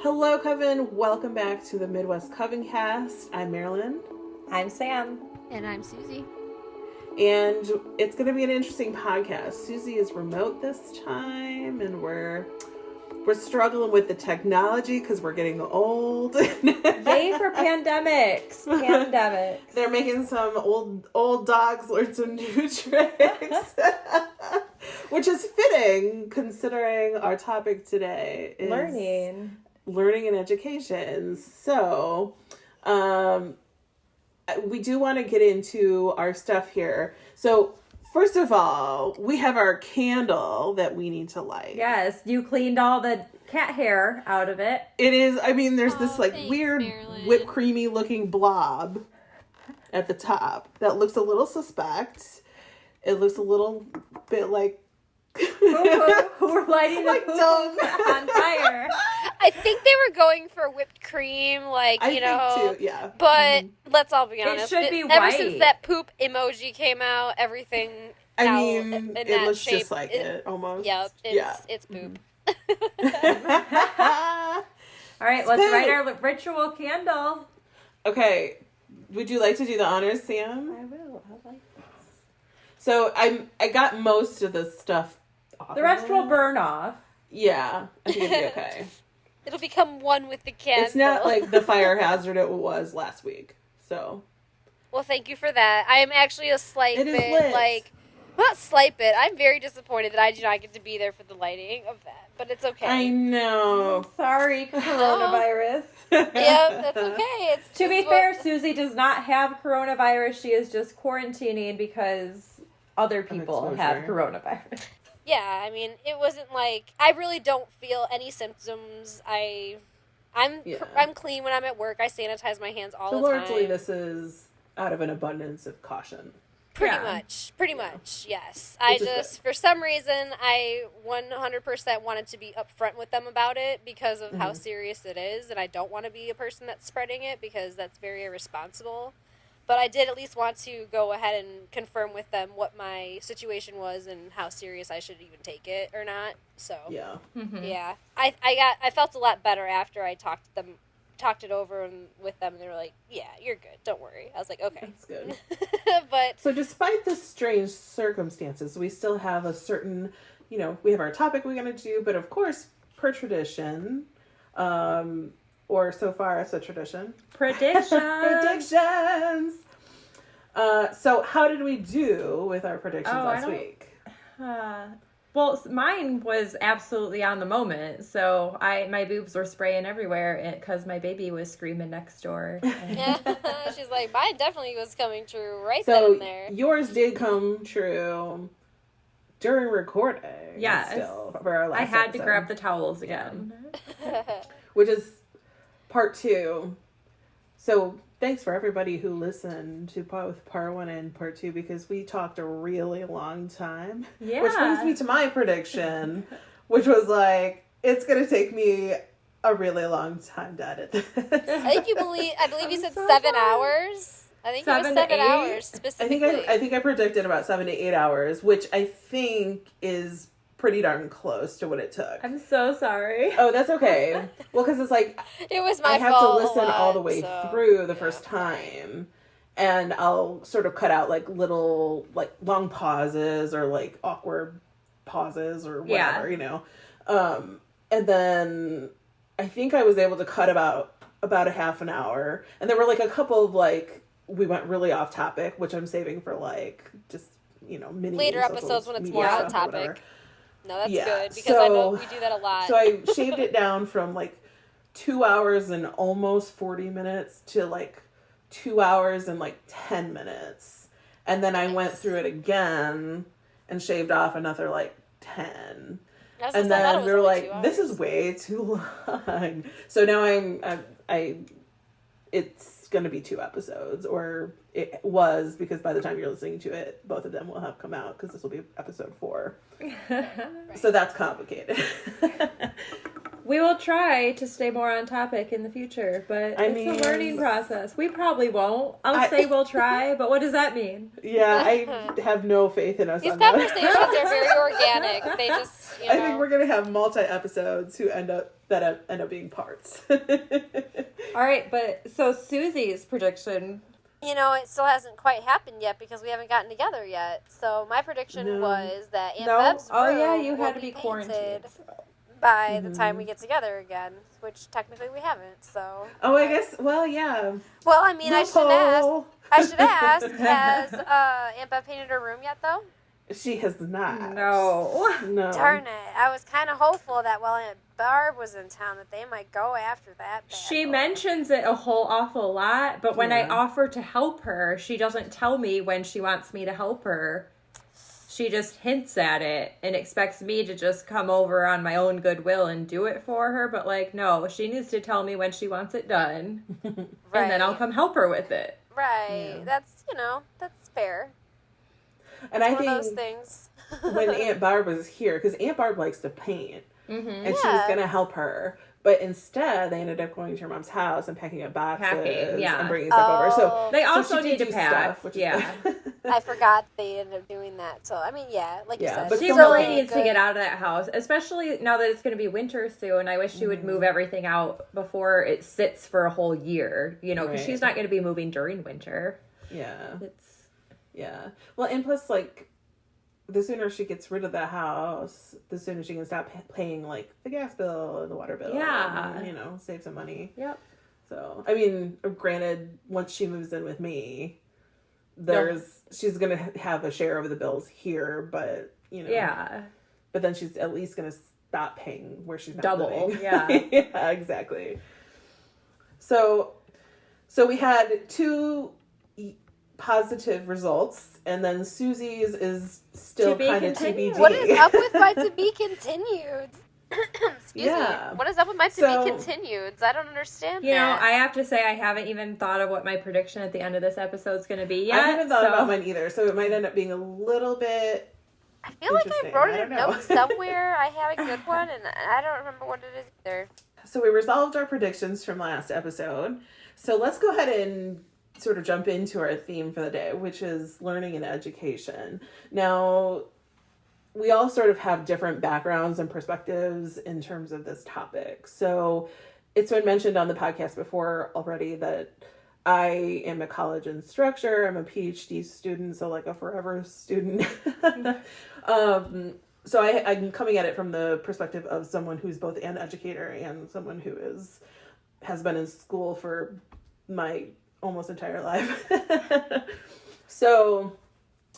Hello, Coven. Welcome back to the Midwest Coven Cast. I'm Marilyn. I'm Sam. And I'm Suzie. And it's going to be an interesting podcast. Suzie is remote this time, and we're struggling with the technology because we're getting old. Yay for pandemics. Pandemics. They're making some old dogs learn some new tricks. Which is fitting considering our topic today is learning and education. So, we do want to get into our stuff here. So, first of all, we have our candle that we need to light. Yes, you cleaned all the cat hair out of it. It is, there's this thanks, weird Marilyn. whipped creamy looking blob at the top that looks a little suspect. It looks a little bit like We're lighting the poop on fire. I think they were going for whipped cream, I think too, yeah. But let's all be honest. should be ever white. since that poop emoji came out, everything. In it that looks shape, just like it almost. Yep, it's poop. All right, let's light our ritual candle. Okay, would you like to do the honors, Sam? I will. I like this. So I got most of the stuff off. The rest will burn off. Yeah, I think it'll be okay. It'll become one with the candle. It's not like the fire hazard it was last week. So. Well, thank you for that. I am actually a slight It is bit lit. not slight bit. I'm very disappointed that I do not get to be there for the lighting of that, but it's okay. I know. Sorry, coronavirus. Yep, that's okay. It's To be just fair, Suzie does not have coronavirus. She is just quarantining because other people have coronavirus. Yeah, I mean, it wasn't like I really don't feel any symptoms. I'm clean when I'm at work. I sanitize my hands all the time. Largely, this is out of an abundance of caution. Pretty much, yes. I just, for some reason, I 100% wanted to be upfront with them about it because of how serious it is, and I don't want to be a person that's spreading it because that's very irresponsible. But I did at least want to go ahead and confirm with them what my situation was and how serious I should even take it or not. So Yeah. yeah, I felt a lot better after I talked it over with them, and they were like, "Yeah, you're good. Don't worry." I was like, "Okay, That's good. But So despite the strange circumstances, we still have a certain, we have our topic we're going to do, but of course, per tradition, or so far as a tradition. Predictions. Predictions! So how did we do with our predictions last week? Well, mine was absolutely on the moment. So my boobs were spraying everywhere because my baby was screaming next door. yeah, she's like, mine definitely was coming true then and there. Yours did come true during recording. Yes. Still, for our last I had episode. to grab the towels again. Which is part 2. So thanks for everybody who listened to both part 1 and part 2 because we talked a really long time. Yeah. Which brings me to my prediction, which was like, it's going to take me a really long time to edit this. I believe you said so 7 sorry. hours. I think it was 7 7 to 8? hours specifically. I think I predicted about 7 to 8 hours, which I think is pretty darn close to what it took. I'm so sorry. Oh, that's okay. Well, because it's like it was my I have fault. to listen all the way through the yeah, first time, and I'll sort of cut out like little like long pauses or like awkward pauses or whatever, and then I think I was able to cut about a half an hour, and there were like a couple of like we went really off topic, which I'm saving for like just mini later episodes when it's more on topic. No, that's good because I know we do that a lot. So I shaved it down from like 2 hours and almost 40 minutes to like 2 hours and like 10 minutes. And then I went through it again and shaved off another like 10. And then we were like, this is way too long. So now it's going to be 2 episodes, or it was, because by the time you're listening to it, both of them will have come out because this will be episode 4. So that's complicated. We will try to stay more on topic in the future, but it's a learning process. We probably won't. I'll say we'll try, but what does that mean? Yeah, I have no faith in us. These on conversations that. are very organic. They just, I think we're gonna have multi-episodes who end up being parts. All right, but so Susie's prediction. It still hasn't quite happened yet because we haven't gotten together yet. So my prediction was that Aunt Bev's room you will had to be be quarantined by the time we get together again, which technically we haven't. So. Oh, I guess. Well, yeah. Well, I mean, I should ask. Has Aunt Bev painted her room yet, though? She has not. No. Darn it! I was kind of hopeful that while Aunt Barb was in town, that they might go after that. She mentions it a whole awful lot, but when I offer to help her, she doesn't tell me when she wants me to help her. She just hints at it and expects me to just come over on my own goodwill and do it for her. But, no, she needs to tell me when she wants it done. Right. And then I'll come help her with it. Right. Yeah. That's fair. And it's I think one of those things. when Aunt Barb was here, because Aunt Barb likes to paint, and she was going to help her. But instead, they ended up going to her mom's house and packing up boxes and bringing stuff over. So they also need to pack. Stuff, I forgot they ended up doing that. So, I mean, like you said. But she really needs to get out of that house, especially now that it's going to be winter soon. I wish she would move everything out before it sits for a whole year, because she's not going to be moving during winter. Yeah. Well, and plus, the sooner she gets rid of the house, the sooner she can stop paying, the gas bill and the water bill. Yeah. And, save some money. Yep. So, I mean, granted, once she moves in with me, she's going to have a share of the bills here, but, Yeah. But then she's at least going to stop paying where she's not double. living. Yeah. Yeah, exactly. So we had 2 positive results, and then Susie's is still kind of TBD. What is up with my to be continued? Excuse me. What is up with my to be continued? I don't understand that. I have to say I haven't even thought of what my prediction at the end of this episode is going to be yet. I haven't thought about mine either, so it might end up being a little bit. I feel like I wrote it in a note somewhere. I had a good one, and I don't remember what it is either. So we resolved our predictions from last episode. So let's go ahead and sort of jump into our theme for the day, which is learning and education. Now, we all sort of have different backgrounds and perspectives in terms of this topic. So it's been mentioned on the podcast before already that I am a college instructor. I'm a PhD student, so a forever student. So I'm coming at it from the perspective of someone who's both an educator and someone who has been in school for my almost entire life. So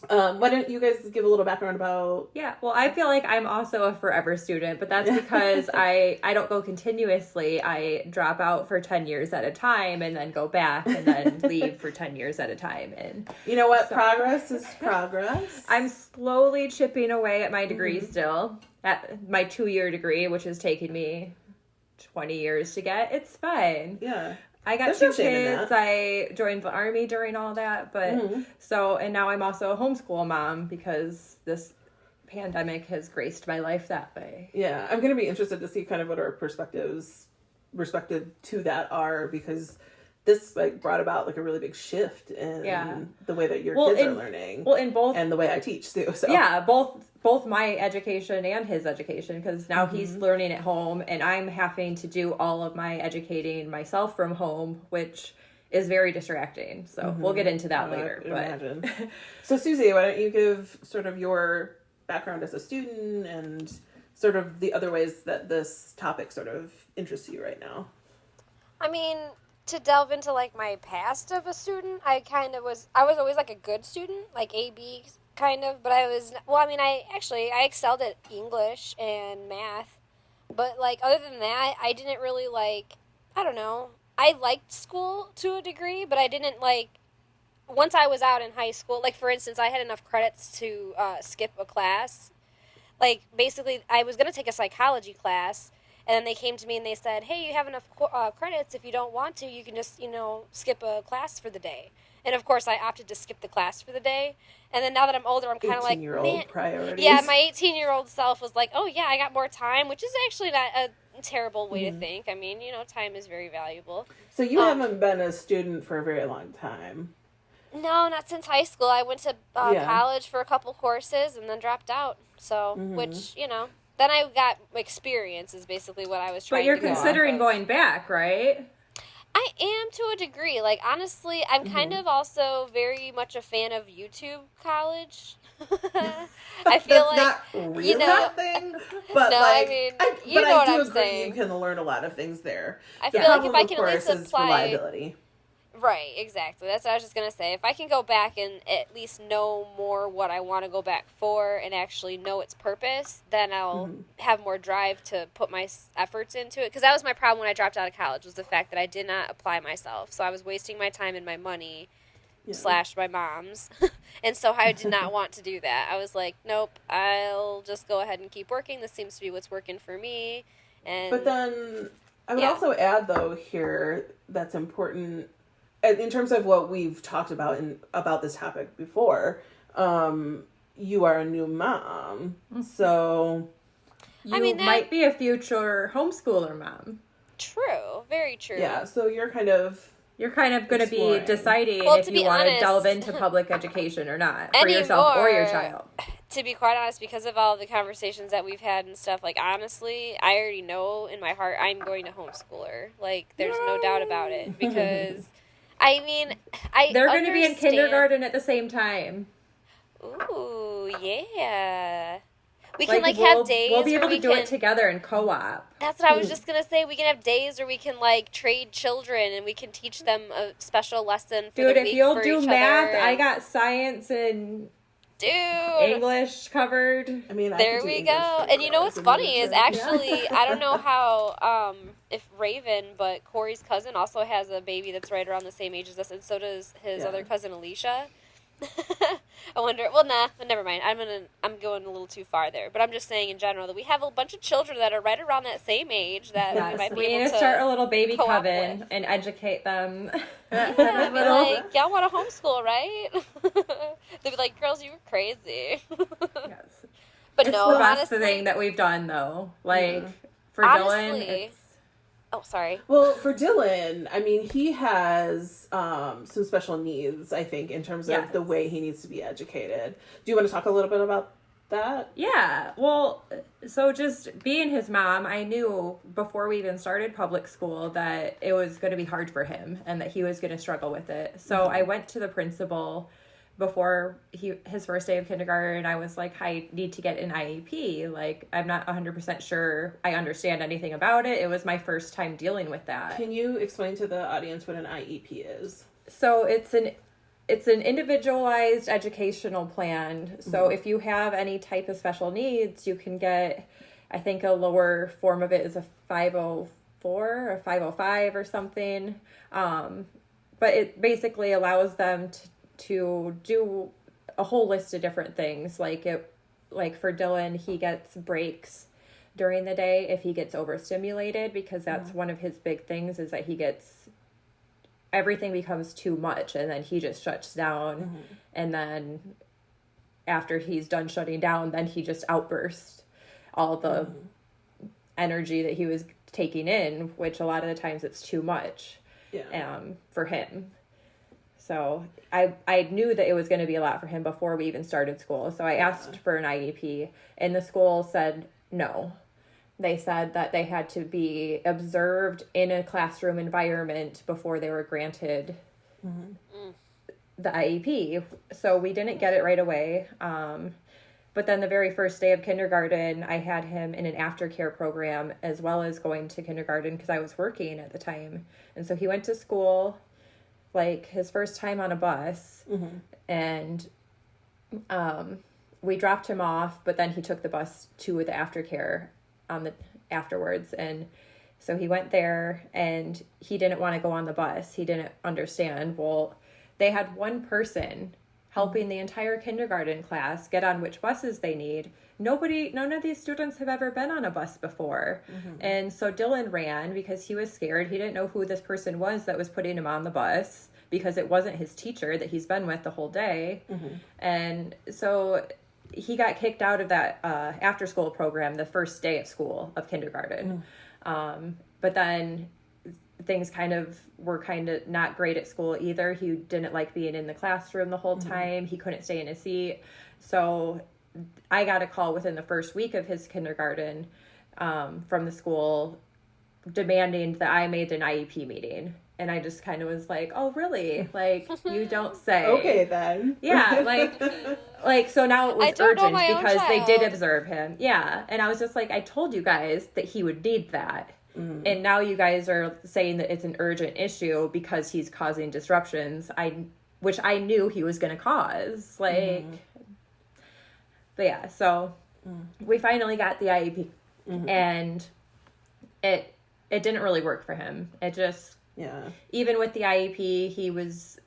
why don't you guys give a little background about... Yeah, well, I feel like I'm also a forever student, but that's because I don't go continuously. I drop out for 10 years at a time and then go back and then leave for 10 years at a time. And you know what? Progress is progress. I'm slowly chipping away at my degree still, at my 2-year degree, which has taken me 20 years to get. It's fine. Yeah. I got 2 kids. I joined the Army during all that, but and now I'm also a homeschool mom because this pandemic has graced my life that way. Yeah, I'm going to be interested to see kind of what our perspectives to that are, because this brought about a really big shift in the way that your kids are learning. Well, in both, and the way I teach too. So yeah, both my education and his education, because now he's learning at home and I'm having to do all of my educating myself from home, which is very distracting. So we'll get into that later. Imagine. So Suzie, why don't you give sort of your background as a student and sort of the other ways that this topic sort of interests you right now? I mean, to delve into my past of a student, I was always a good student, AB kind of, but I excelled at English and math, but other than that, I didn't really I don't know, I liked school to a degree, but I didn't once I was out in high school, for instance, I had enough credits to skip a class. Basically, I was going to take a psychology class, And then they came to me and they said, hey, you have enough credits. If you don't want to, you can just, skip a class for the day. And, of course, I opted to skip the class for the day. And then now that I'm older, I'm kind of like, 18-year-old priorities. Yeah, my 18-year-old self was like, oh, yeah, I got more time, which is actually not a terrible way to think. I mean, time is very valuable. So you haven't been a student for a very long time. No, not since high school. I went to college for a couple courses and then dropped out. So, which, then I got experience is basically what I was trying to do. But you're considering going back, right? I am to a degree. Like, honestly, I'm kind of also very much a fan of YouTube college. I feel That's not really that thing, but no, like, I mean, you know what I'm saying. saying. You can learn a lot of things there. I feel like if I can at least apply reliability. Right, exactly. That's what I was just going to say. If I can go back and at least know more what I want to go back for and actually know its purpose, then I'll have more drive to put my efforts into it. Because that was my problem when I dropped out of college, was the fact that I did not apply myself. So I was wasting my time and my money, / my mom's. And so I did not want to do that. I was like, nope, I'll just go ahead and keep working. This seems to be what's working for me. But then I would also add, though, here that's important in terms of what we've talked about this topic before. You are a new mom, so you might be a future homeschooler mom. True, very true. Yeah, so you're kind of going to be deciding if you want to delve into public education or not for yourself or your child. To be quite honest, because of all the conversations that we've had and stuff, like, honestly, I already know in my heart I'm going to homeschool her. Like, there's no doubt about it. Because, I mean, they're going to be in kindergarten at the same time. Ooh, yeah. We can, have days we'll be able to do it together in co-op. That's what I was just going to say. We can have days where we can, trade children and we can teach them a special lesson for the week for each other. Dude, if you'll do math, I got science and English covered. I mean, there we go. And you know what's funny is actually, I don't know how, if Raven, but Corey's cousin also has a baby that's right around the same age as us, and so does his other cousin, Alicia. I wonder. Well, nah, never mind. I'm going a little too far there, but I'm just saying in general that we have a bunch of children that are right around that same age that we might be able to start a little baby coven and educate them. Yeah, be like, y'all want to homeschool, right? They'd be like, girls, you were crazy. Yes, but it's no, the best honestly, thing that we've done though. For honestly, Dylan, it's... Oh, sorry. Well, for Dylan, I mean, he has some special needs, I think, in terms of the way he needs to be educated. Do you want to talk a little bit about that? Yeah. Well, so just being his mom, I knew before we even started public school that it was going to be hard for him and that he was going to struggle with it. So I went to the principal before his first day of kindergarten. I was like, I need to get an IEP. Like, I'm not 100% sure I understand anything about it. It was my first time dealing with that. Can you explain to the audience what an IEP is? So it's an individualized educational plan. So if you have any type of special needs, you can get, I think a lower form of it is a 504 or 505 or something. But it basically allows them to do a whole list of different things. Like for Dylan, he gets breaks during the day if he gets overstimulated, because that's one of his big things, is that everything becomes too much and then he just shuts down. And then after he's done shutting down, then he just outbursts all the energy that he was taking in, which a lot of the times it's too much for him. So I knew that it was going to be a lot for him before we even started school. So I asked for an IEP, and the school said no. They said that they had to be observed in a classroom environment before they were granted the IEP. So we didn't get it right away. But then the very first day of kindergarten, I had him in an aftercare program as well as going to kindergarten because I was working at the time. And so he went to school, his first time on a bus, and we dropped him off, but then he took the bus to the aftercare afterwards. And so he went there and he didn't want to go on the bus. He didn't understand. Well, they had one person helping the entire kindergarten class get on which buses they need. None of these students have ever been on a bus before. And so Dylan ran because he was scared. He didn't know who this person was that was putting him on the bus, because it wasn't his teacher that he's been with the whole day. And so he got kicked out of that after school program the first day of school of kindergarten. But then things were not great at school either. He didn't like being in the classroom the whole time. He couldn't stay in his seat. So I got a call within the first week of his kindergarten from the school demanding that I made an IEP meeting. And I just kind of was like, oh, really? Like, you don't say. Okay, then. Yeah, like so now it was urgent because they did observe him. Yeah, and I was just like, I told you guys that he would need that. And now you guys are saying that it's an urgent issue because he's causing disruptions, which I knew he was going to cause. Like, but yeah, so we finally got the IEP, and it didn't really work for him. It just, even with the IEP, he was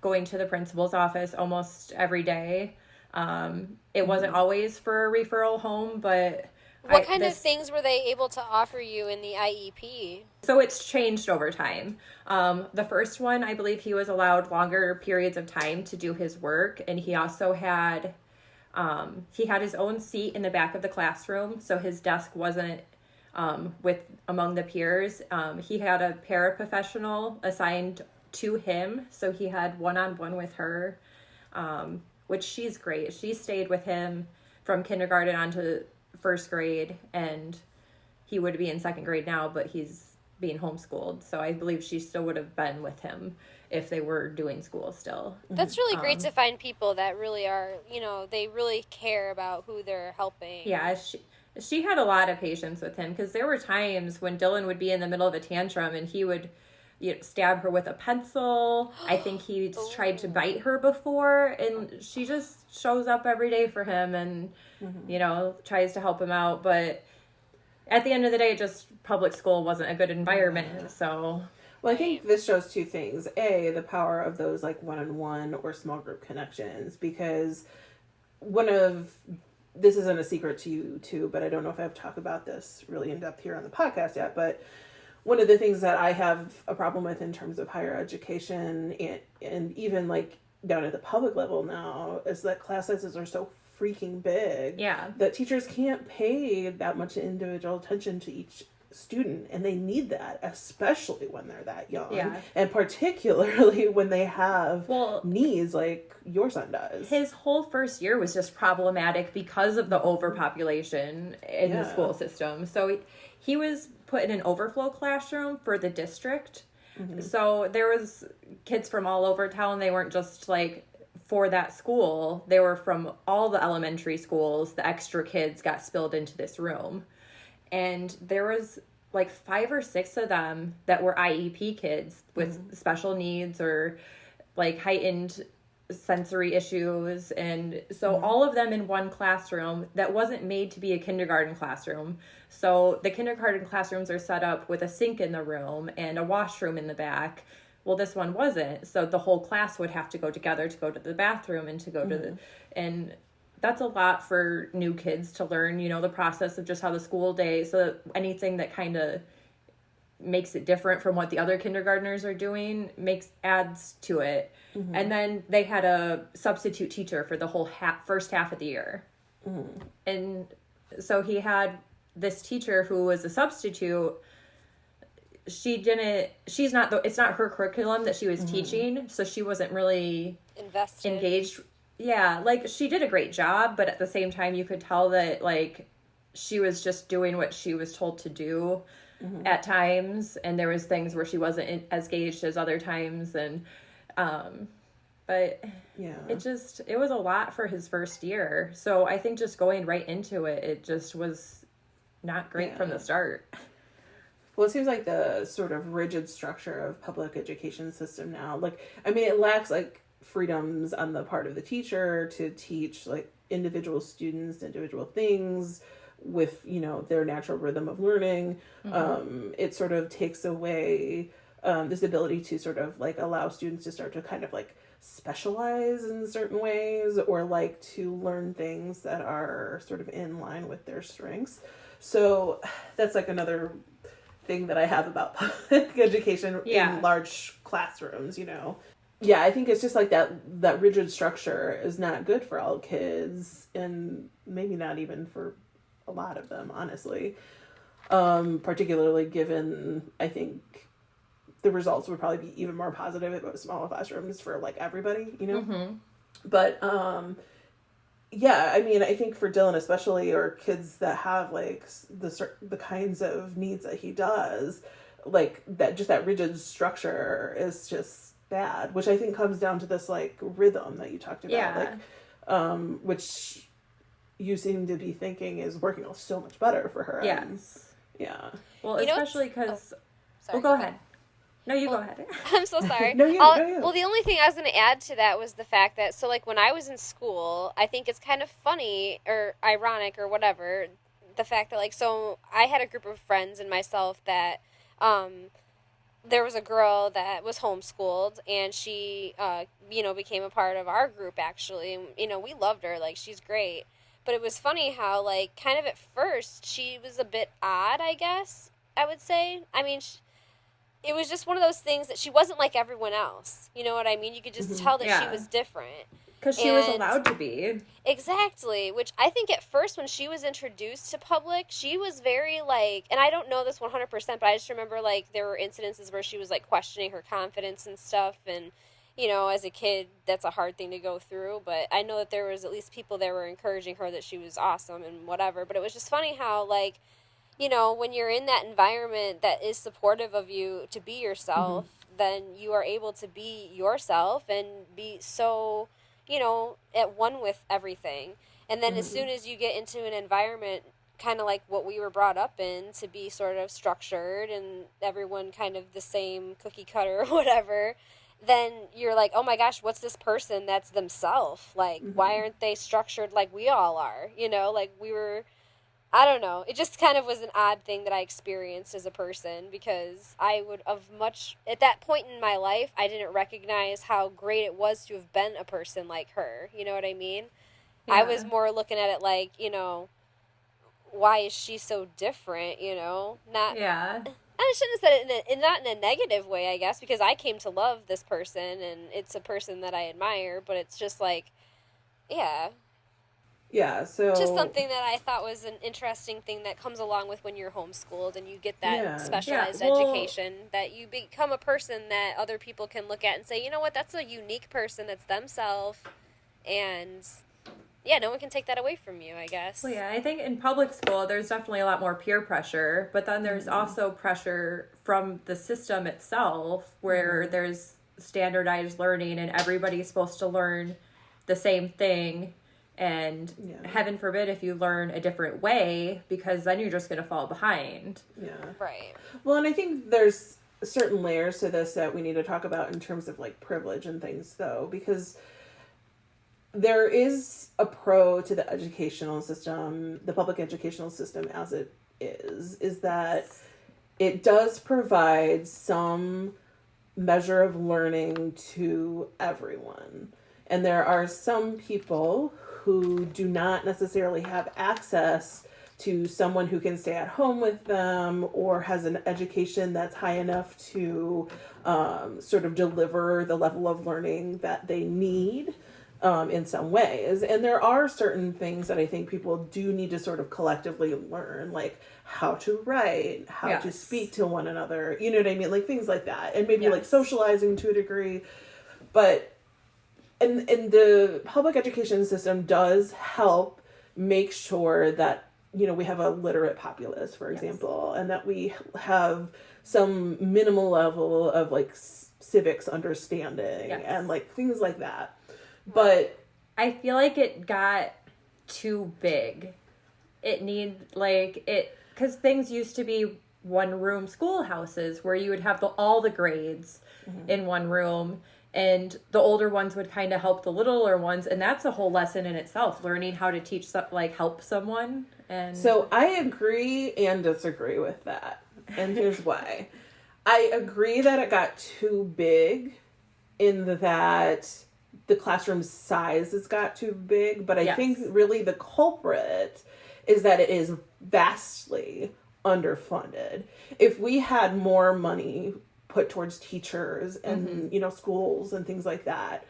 going to the principal's office almost every day. It wasn't always for a referral home, but... What kind of things were they able to offer you in the IEP? So it's changed over time. The first one, I believe he was allowed longer periods of time to do his work. And he also had, his own seat in the back of the classroom. So his desk wasn't among the peers. He had a paraprofessional assigned to him. So he had one-on-one with her, which she's great. She stayed with him from kindergarten on to first grade, and he would be in second grade now, but he's being homeschooled. So I believe she still would have been with him if they were doing school still. That's really great to find people that really are, they really care about who they're helping. Yeah, she had a lot of patience with him, because there were times when Dylan would be in the middle of a tantrum and he would stab her with a pencil. I think he tried to bite her before, and she just shows up every day for him and, tries to help him out. But at the end of the day, just public school wasn't a good environment, so... Well, I think this shows two things. A, the power of those, like, one-on-one or small group connections, because this isn't a secret to you, too, but I don't know if I've talked about this really in depth here on the podcast yet, but one of the things that I have a problem with in terms of higher education and even, like, down at the public level now is that class sizes are so freaking big that teachers can't pay that much individual attention to each student, and they need that, especially when they're that young, and particularly when they have needs like your son does. His whole first year was just problematic because of the overpopulation in the school system. So he was put in an overflow classroom for the district. So there was kids from all over town. They weren't just like for that school. They were from all the elementary schools. The extra kids got spilled into this room. And there was like 5 or 6 of them that were IEP kids with special needs or like heightened sensory issues. And so all of them in one classroom that wasn't made to be a kindergarten classroom. So the kindergarten classrooms are set up with a sink in the room and a washroom in the back. Well, this one wasn't. So the whole class would have to go together to go to the bathroom and to go to and that's a lot for new kids to learn, the process of just how the school day, so anything that kind of makes it different from what the other kindergartners are doing adds to it. And then they had a substitute teacher for the whole first half of the year. And so he had this teacher who was a substitute. It's not her curriculum that she was teaching, so she wasn't really engaged. Yeah, like, she did a great job, but at the same time, you could tell that, like, she was just doing what she was told to do at times, and there was things where she wasn't as engaged as other times, and, but it was a lot for his first year, so I think just going right into it just was not great from the start. Well, it seems like the sort of rigid structure of public education system now, like, I mean, it lacks, like, freedoms on the part of the teacher to teach like individual students individual things with their natural rhythm of learning. It sort of takes away this ability to sort of like allow students to start to kind of like specialize in certain ways or like to learn things that are sort of in line with their strengths. So that's like another thing that I have about public education in large classrooms, you know. Yeah, I think it's just like that rigid structure is not good for all kids, and maybe not even for a lot of them, honestly. Particularly given, I think, the results would probably be even more positive if it was smaller classrooms for like everybody, you know? Mm-hmm. But, yeah, I mean, I think for Dylan especially, or kids that have like the kinds of needs that he does, like that rigid structure is just bad, which I think comes down to this like rhythm that you talked about, like, which you seem to be thinking is working so much better for her. Yes. Yeah. Well, especially because... go ahead. No, you go ahead. I'm so sorry. No, you. Well, the only thing I was going to add to that was the fact that, so, like, when I was in school, I think it's kind of funny or ironic or whatever, the fact that, like, so I had a group of friends and myself that there was a girl that was homeschooled, and she, became a part of our group, actually. And, we loved her. Like, she's great. But it was funny how, like, kind of at first, she was a bit odd, I guess, I would say. I mean, it was just one of those things that she wasn't like everyone else. You know what I mean? You could just tell that she was different. Because she was allowed to be. Exactly. Which I think at first when she was introduced to public, she was very like, and I don't know this 100%, but I just remember like there were incidences where she was like questioning her confidence and stuff. And, as a kid, that's a hard thing to go through. But I know that there was at least people that were encouraging her that she was awesome and whatever. But it was just funny how like, when you're in that environment that is supportive of you to be yourself, then you are able to be yourself and be so, at one with everything. And then as soon as you get into an environment kind of like what we were brought up in, to be sort of structured and everyone kind of the same cookie cutter or whatever, then you're like, oh my gosh, what's this person that's themselves? Like, why aren't they structured like we all are? Like we were... I don't know. It just kind of was an odd thing that I experienced as a person, because I would have at that point in my life, I didn't recognize how great it was to have been a person like her. You know what I mean? Yeah. I was more looking at it like, why is she so different, Not... Yeah. I shouldn't have said it not in a negative way, I guess, because I came to love this person, and it's a person that I admire, but it's just like, yeah... Yeah, so... Just something that I thought was an interesting thing that comes along with when you're homeschooled and you get that specialized education, that you become a person that other people can look at and say, you know what, that's a unique person, that's themselves, and no one can take that away from you, I guess. Well, yeah, I think in public school there's definitely a lot more peer pressure, but then there's also pressure from the system itself, where there's standardized learning and everybody's supposed to learn the same thing. And heaven forbid if you learn a different way, because then you're just going to fall behind. Yeah. Right. Well, and I think there's certain layers to this that we need to talk about in terms of like privilege and things, though, because there is a pro to the educational system, the public educational system as it is that it does provide some measure of learning to everyone. And there are some people who do not necessarily have access to someone who can stay at home with them or has an education that's high enough to sort of deliver the level of learning that they need in some ways. And there are certain things that I think people do need to sort of collectively learn, like how to write, how to speak to one another, you know what I mean? Like things like that. And maybe like socializing to a degree. But and the public education system does help make sure that, we have a literate populace, for example, and that we have some minimal level of like civics understanding and like things like that. But I feel like it got too big. It needs because things used to be one room schoolhouses where you would have all the grades in one room. And the older ones would kind of help the littler ones. And that's a whole lesson in itself, learning how to teach, help someone. And so I agree and disagree with that. And here's why. I agree that it got too big in that the classroom size has got too big, but I Yes. think really the culprit is that it is vastly underfunded. If we had more money put towards teachers and, you know, schools and things like that,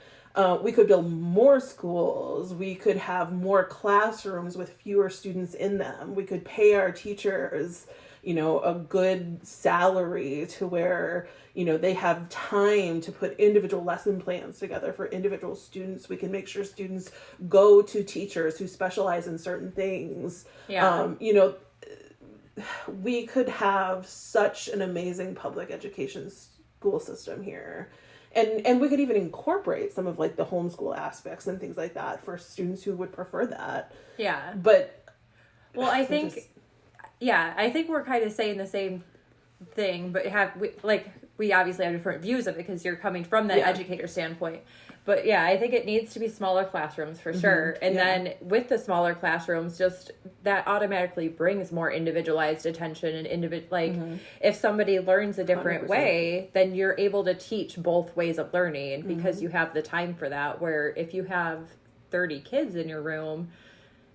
we could build more schools. We could have more classrooms with fewer students in them. We could pay our teachers, you know, a good salary to where, you know, they have time to put individual lesson plans together for individual students. We can make sure students go to teachers who specialize in certain things. Yeah. You know, we could have such an amazing public education school system here. And we could even incorporate some of like the homeschool aspects and things like that for students who would prefer that. Yeah. But well, I think I think we're kind of saying the same thing, but we obviously have different views of it because you're coming from that educator standpoint. But yeah, I think it needs to be smaller classrooms for sure. And then with the smaller classrooms, just that automatically brings more individualized attention and if somebody learns a different 100%. way, then you're able to teach both ways of learning because you have the time for that. Where if you have 30 kids in your room,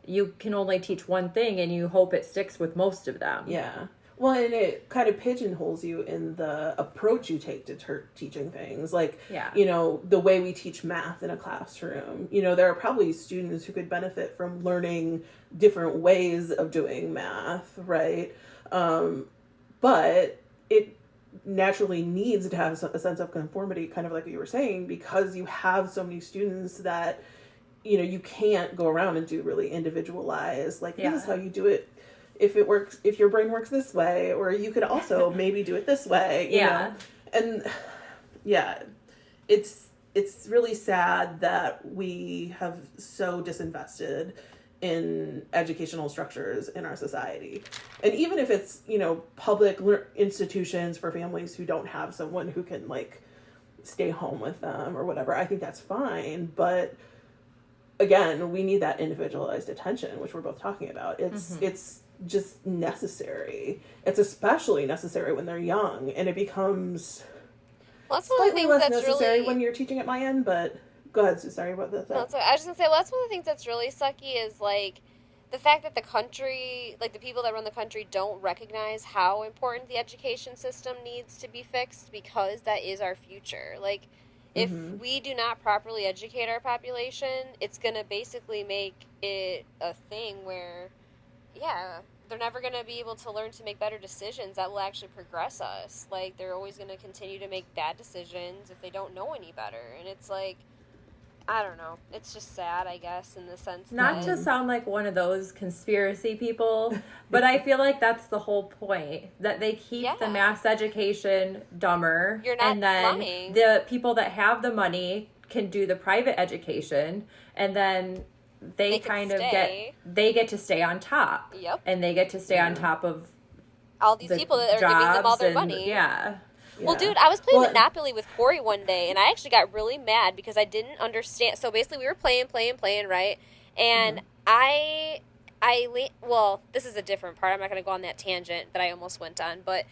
you can only teach one thing and you hope it sticks with most of them. Yeah. Well, and it kind of pigeonholes you in the approach you take to teaching things. Like, you know, the way we teach math in a classroom. You know, there are probably students who could benefit from learning different ways of doing math, right? But it naturally needs to have a sense of conformity, kind of like what you were saying, because you have so many students that, you know, you can't go around and do really individualized, like, this is how you do it. If it works, if your brain works this way, or you could also maybe do it this way, you know? And it's really sad that we have so disinvested in educational structures in our society. And even if it's, you know, public institutions for families who don't have someone who can like stay home with them or whatever, I think that's fine. But again, we need that individualized attention, which we're both talking about. It's just necessary. It's especially necessary when they're young, and it becomes slightly less necessary when you're teaching at my end. But go ahead, Sue. Sorry about that. No, it's okay. I was just gonna say, well, that's one of the things that's really sucky is like the fact that the country, like the people that run the country, don't recognize how important the education system needs to be fixed because that is our future. Like, if we do not properly educate our population, it's gonna basically make it a thing where they're never going to be able to learn to make better decisions that will actually progress us. Like, they're always going to continue to make bad decisions if they don't know any better. And it's like, I don't know. It's just sad, I guess, in the sense Not to sound like one of those conspiracy people, but I feel like that's the whole point. That they keep the mass education dumber. You're not and then lying. The people that have the money can do the private education, and then they kind of get to stay on top. Yep. And they get to stay on top of all these people that are giving them all their money. Yeah. Well, dude, I was playing Monopoly with Corey one day, and I actually got really mad because I didn't understand. So basically, we were playing, right? And well, this is a different part. I'm not going to go on that tangent that I almost went on. But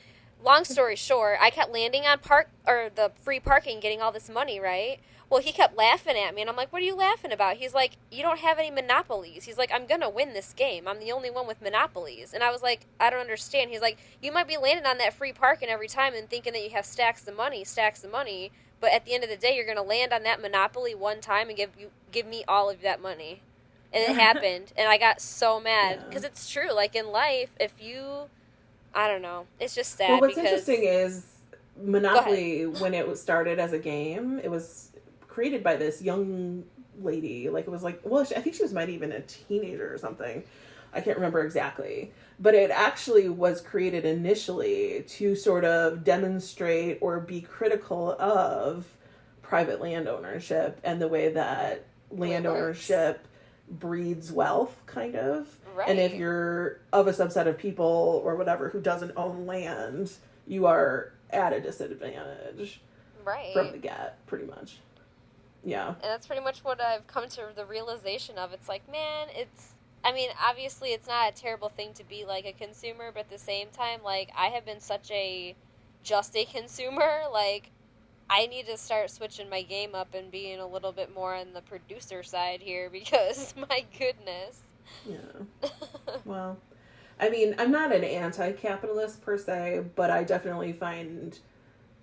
long story short, I kept landing on the free parking, getting all this money, right? Well, he kept laughing at me, and I'm like, what are you laughing about? He's like, you don't have any monopolies. He's like, I'm going to win this game. I'm the only one with monopolies. And I was like, I don't understand. He's like, you might be landing on that free parking every time and thinking that you have stacks of money, but at the end of the day, you're going to land on that monopoly one time and give me all of that money. And it happened, and I got so mad, because it's true. Like, in life, if you, I don't know, it's just sad. Well, what's interesting is Monopoly, when it started as a game, it was created by this young lady. Like, it was like, well, I think she might even a teenager or something. I can't remember exactly. But it actually was created initially to sort of demonstrate or be critical of private land ownership and the way that land ownership breeds wealth, kind of. Right. And if you're of a subset of people or whatever who doesn't own land, you are at a disadvantage from the get, pretty much. Yeah. And that's pretty much what I've come to the realization of. It's like, man, I mean, obviously it's not a terrible thing to be like a consumer, but at the same time, like, I have been just a consumer. Like, I need to start switching my game up and being a little bit more on the producer side here because, my goodness. Yeah. Well, I mean, I'm not an anti-capitalist per se, but I definitely find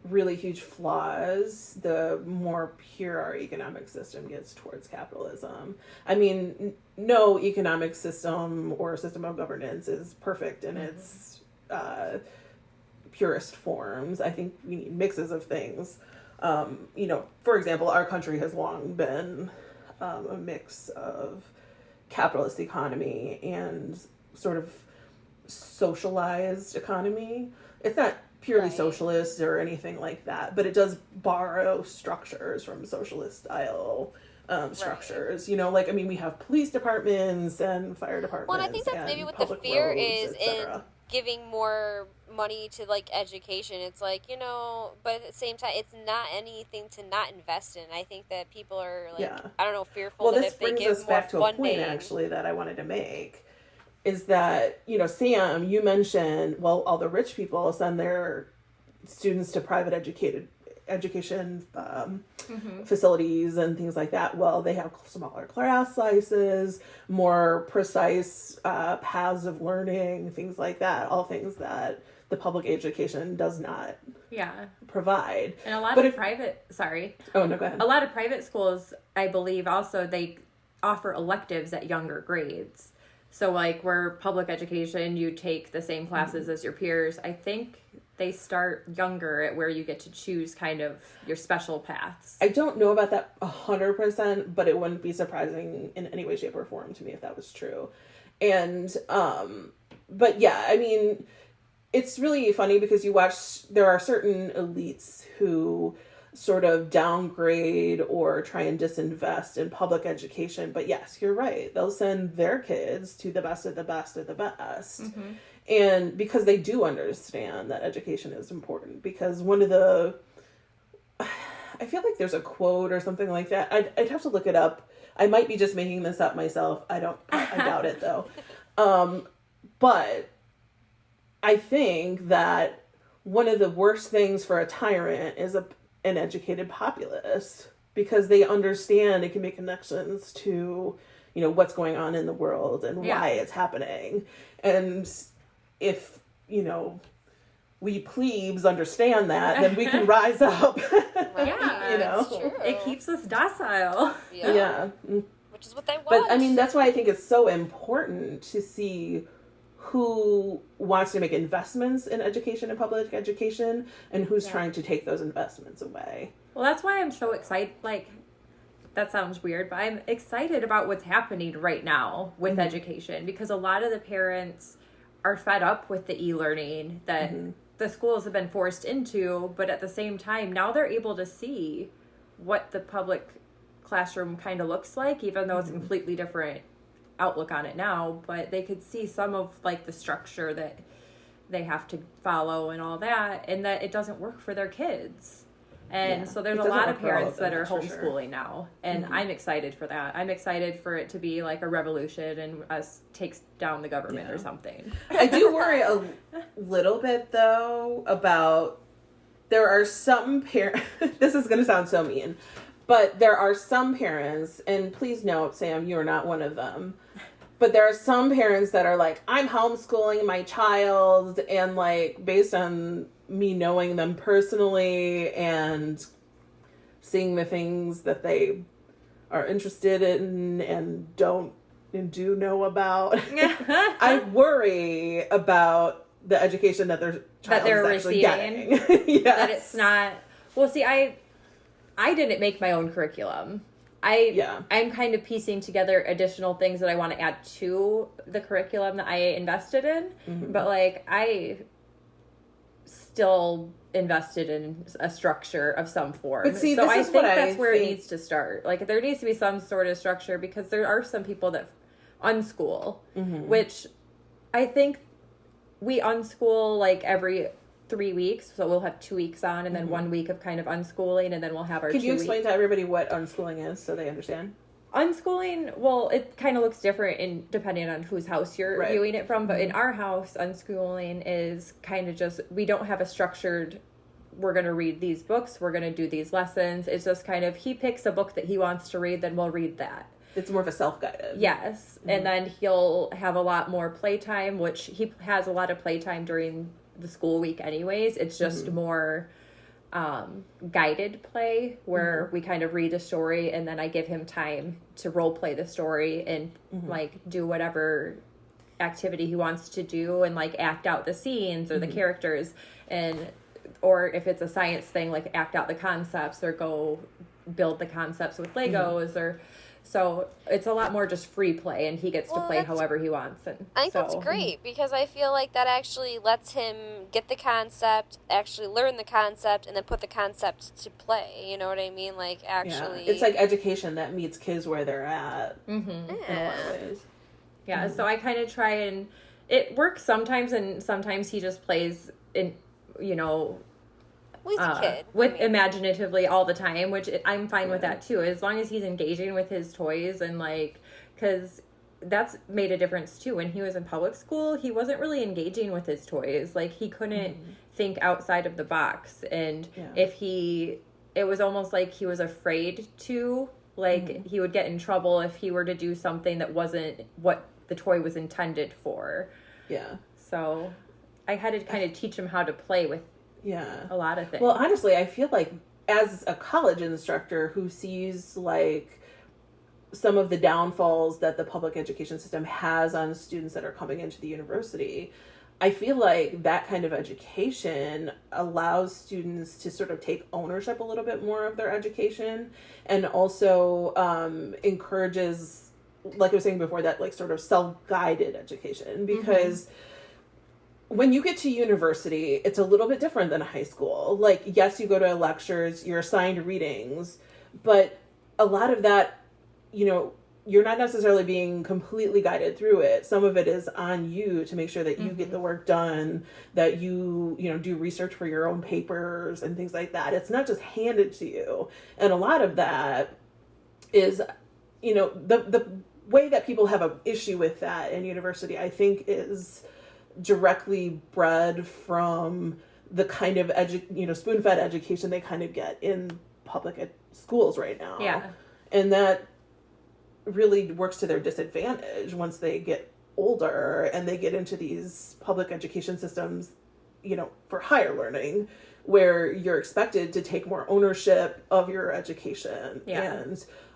really huge flaws the more pure our economic system gets towards capitalism. I mean, no economic system or system of governance is perfect in its purest forms. I think we need mixes of things. For example, our country has long been a mix of capitalist economy and sort of socialized economy. It's not purely socialist or anything like that, but it does borrow structures from socialist style structures. We have police departments and fire departments. Well, and I think that's maybe what the fear is in giving more money to education. It's but at the same time, it's not anything to not invest in. I think that people are I don't know, fearful that if they give more funding. Well, this brings us back to a point actually that I wanted to make. Is that, Sam, you mentioned, all the rich people send their students to private education facilities and things like that. Well, they have smaller class sizes, more precise paths of learning, things like that. All things that the public education does not provide. And a lot of private, Oh, no, go ahead. A lot of private schools, I believe, also, they offer electives at younger grades. So, where public education, you take the same classes as your peers. I think they start younger at where you get to choose kind of your special paths. I don't know about that 100%, but it wouldn't be surprising in any way, shape, or form to me if that was true. And, but yeah, I mean, it's really funny because there are certain elites who sort of downgrade or try and disinvest in public education. But yes, you're right. They'll send their kids to the best of the best of the best. Mm-hmm. And because they do understand that education is important. Because I feel like there's a quote or something like that. I'd have to look it up. I might be just making this up myself. I doubt it though. But I think that one of the worst things for a tyrant is an educated populace, because they understand it can make connections to, what's going on in the world and why it's happening. And if, we plebes understand that, then we can rise up. Yeah, true. It keeps us docile. Yeah. Which is what they want. But I mean, that's why I think it's so important to see who wants to make investments in education and public education and who's trying to take those investments away. Well, that's why I'm so excited. That sounds weird, but I'm excited about what's happening right now with education, because a lot of the parents are fed up with the e-learning that the schools have been forced into, but at the same time, now they're able to see what the public classroom kind of looks like, even though it's a completely different outlook on it now, but they could see some of the structure that they have to follow and all that, and that it doesn't work for their kids. And so there's a lot of parents that are homeschooling now, and I'm excited for that. I'm excited for it to be a revolution and us takes down the government or something. I do worry a little bit though about, there are some parents, this is going to sound so mean, but there are some parents, and please note, Sam, you are not one of them, but there are some parents that are I'm homeschooling my child, and based on me knowing them personally and seeing the things that they are interested in and do know about, I worry about the education that their child is actually getting. Yes. That it's not, well, see, I didn't make my own curriculum. I'm kind of piecing together additional things that I want to add to the curriculum that I invested in. Mm-hmm. But I still invested in a structure of some form. But see, so I think that's where it needs to start. There needs to be some sort of structure, because there are some people that unschool, which I think we unschool every 3 weeks, so we'll have 2 weeks on and then 1 week of kind of unschooling, and then we'll have our Could you explain to everybody what unschooling is so they understand? Unschooling, well, it kind of looks different depending on whose house you're viewing it from, but in our house, unschooling is kind of just, we don't have a structured we're going to read these books, we're going to do these lessons. It's just kind of, he picks a book that he wants to read, then we'll read that. It's more of a self-guided. Yes. Mm-hmm. And then he'll have a lot more playtime, which he has a lot of playtime during the school week anyways. It's just more guided play where we kind of read a story and then I give him time to role play the story and like do whatever activity he wants to do and like act out the scenes or the characters, and or if it's a science thing, like act out the concepts or go build the concepts with Legos or so it's a lot more just free play, and he gets to play however he wants. And I think that's great, because I feel like that actually lets him get the concept, actually learn the concept, and then put the concept to play. You know what I mean? Like, actually... Yeah. It's like education that meets kids where they're at in a lot of ways. Yeah, so I kind of try, and it works sometimes, and sometimes he just plays in, you know... Well, he's a kid. Imaginatively all the time, which I'm fine with that too, as long as he's engaging with his toys and like, because that's made a difference too. When he was in public school, he wasn't really engaging with his toys. Like he couldn't think outside of the box, and it was almost like he was afraid to, like he would get in trouble if he were to do something that wasn't what the toy was intended for. Yeah. So I had to kind of teach him how to play with a lot of things. Well, honestly, I feel like as a college instructor who sees like some of the downfalls that the public education system has on students that are coming into the university, I feel like that kind of education allows students to sort of take ownership a little bit more of their education, and also encourages, like I was saying before, that like sort of self-guided education, because when you get to university, it's a little bit different than high school. Like, yes, you go to lectures, you're assigned readings, but a lot of that, you know, you're not necessarily being completely guided through it. Some of it is on you to make sure that you get the work done, that you know, do research for your own papers and things like that. It's not just handed to you. And a lot of that is, you know, the way that people have an issue with that in university, I think, is directly bred from the kind of spoon-fed education they kind of get in public schools right now. Yeah. And that really works to their disadvantage once they get older and they get into these public education systems, you know, for higher learning, where you're expected to take more ownership of your education. Yeah.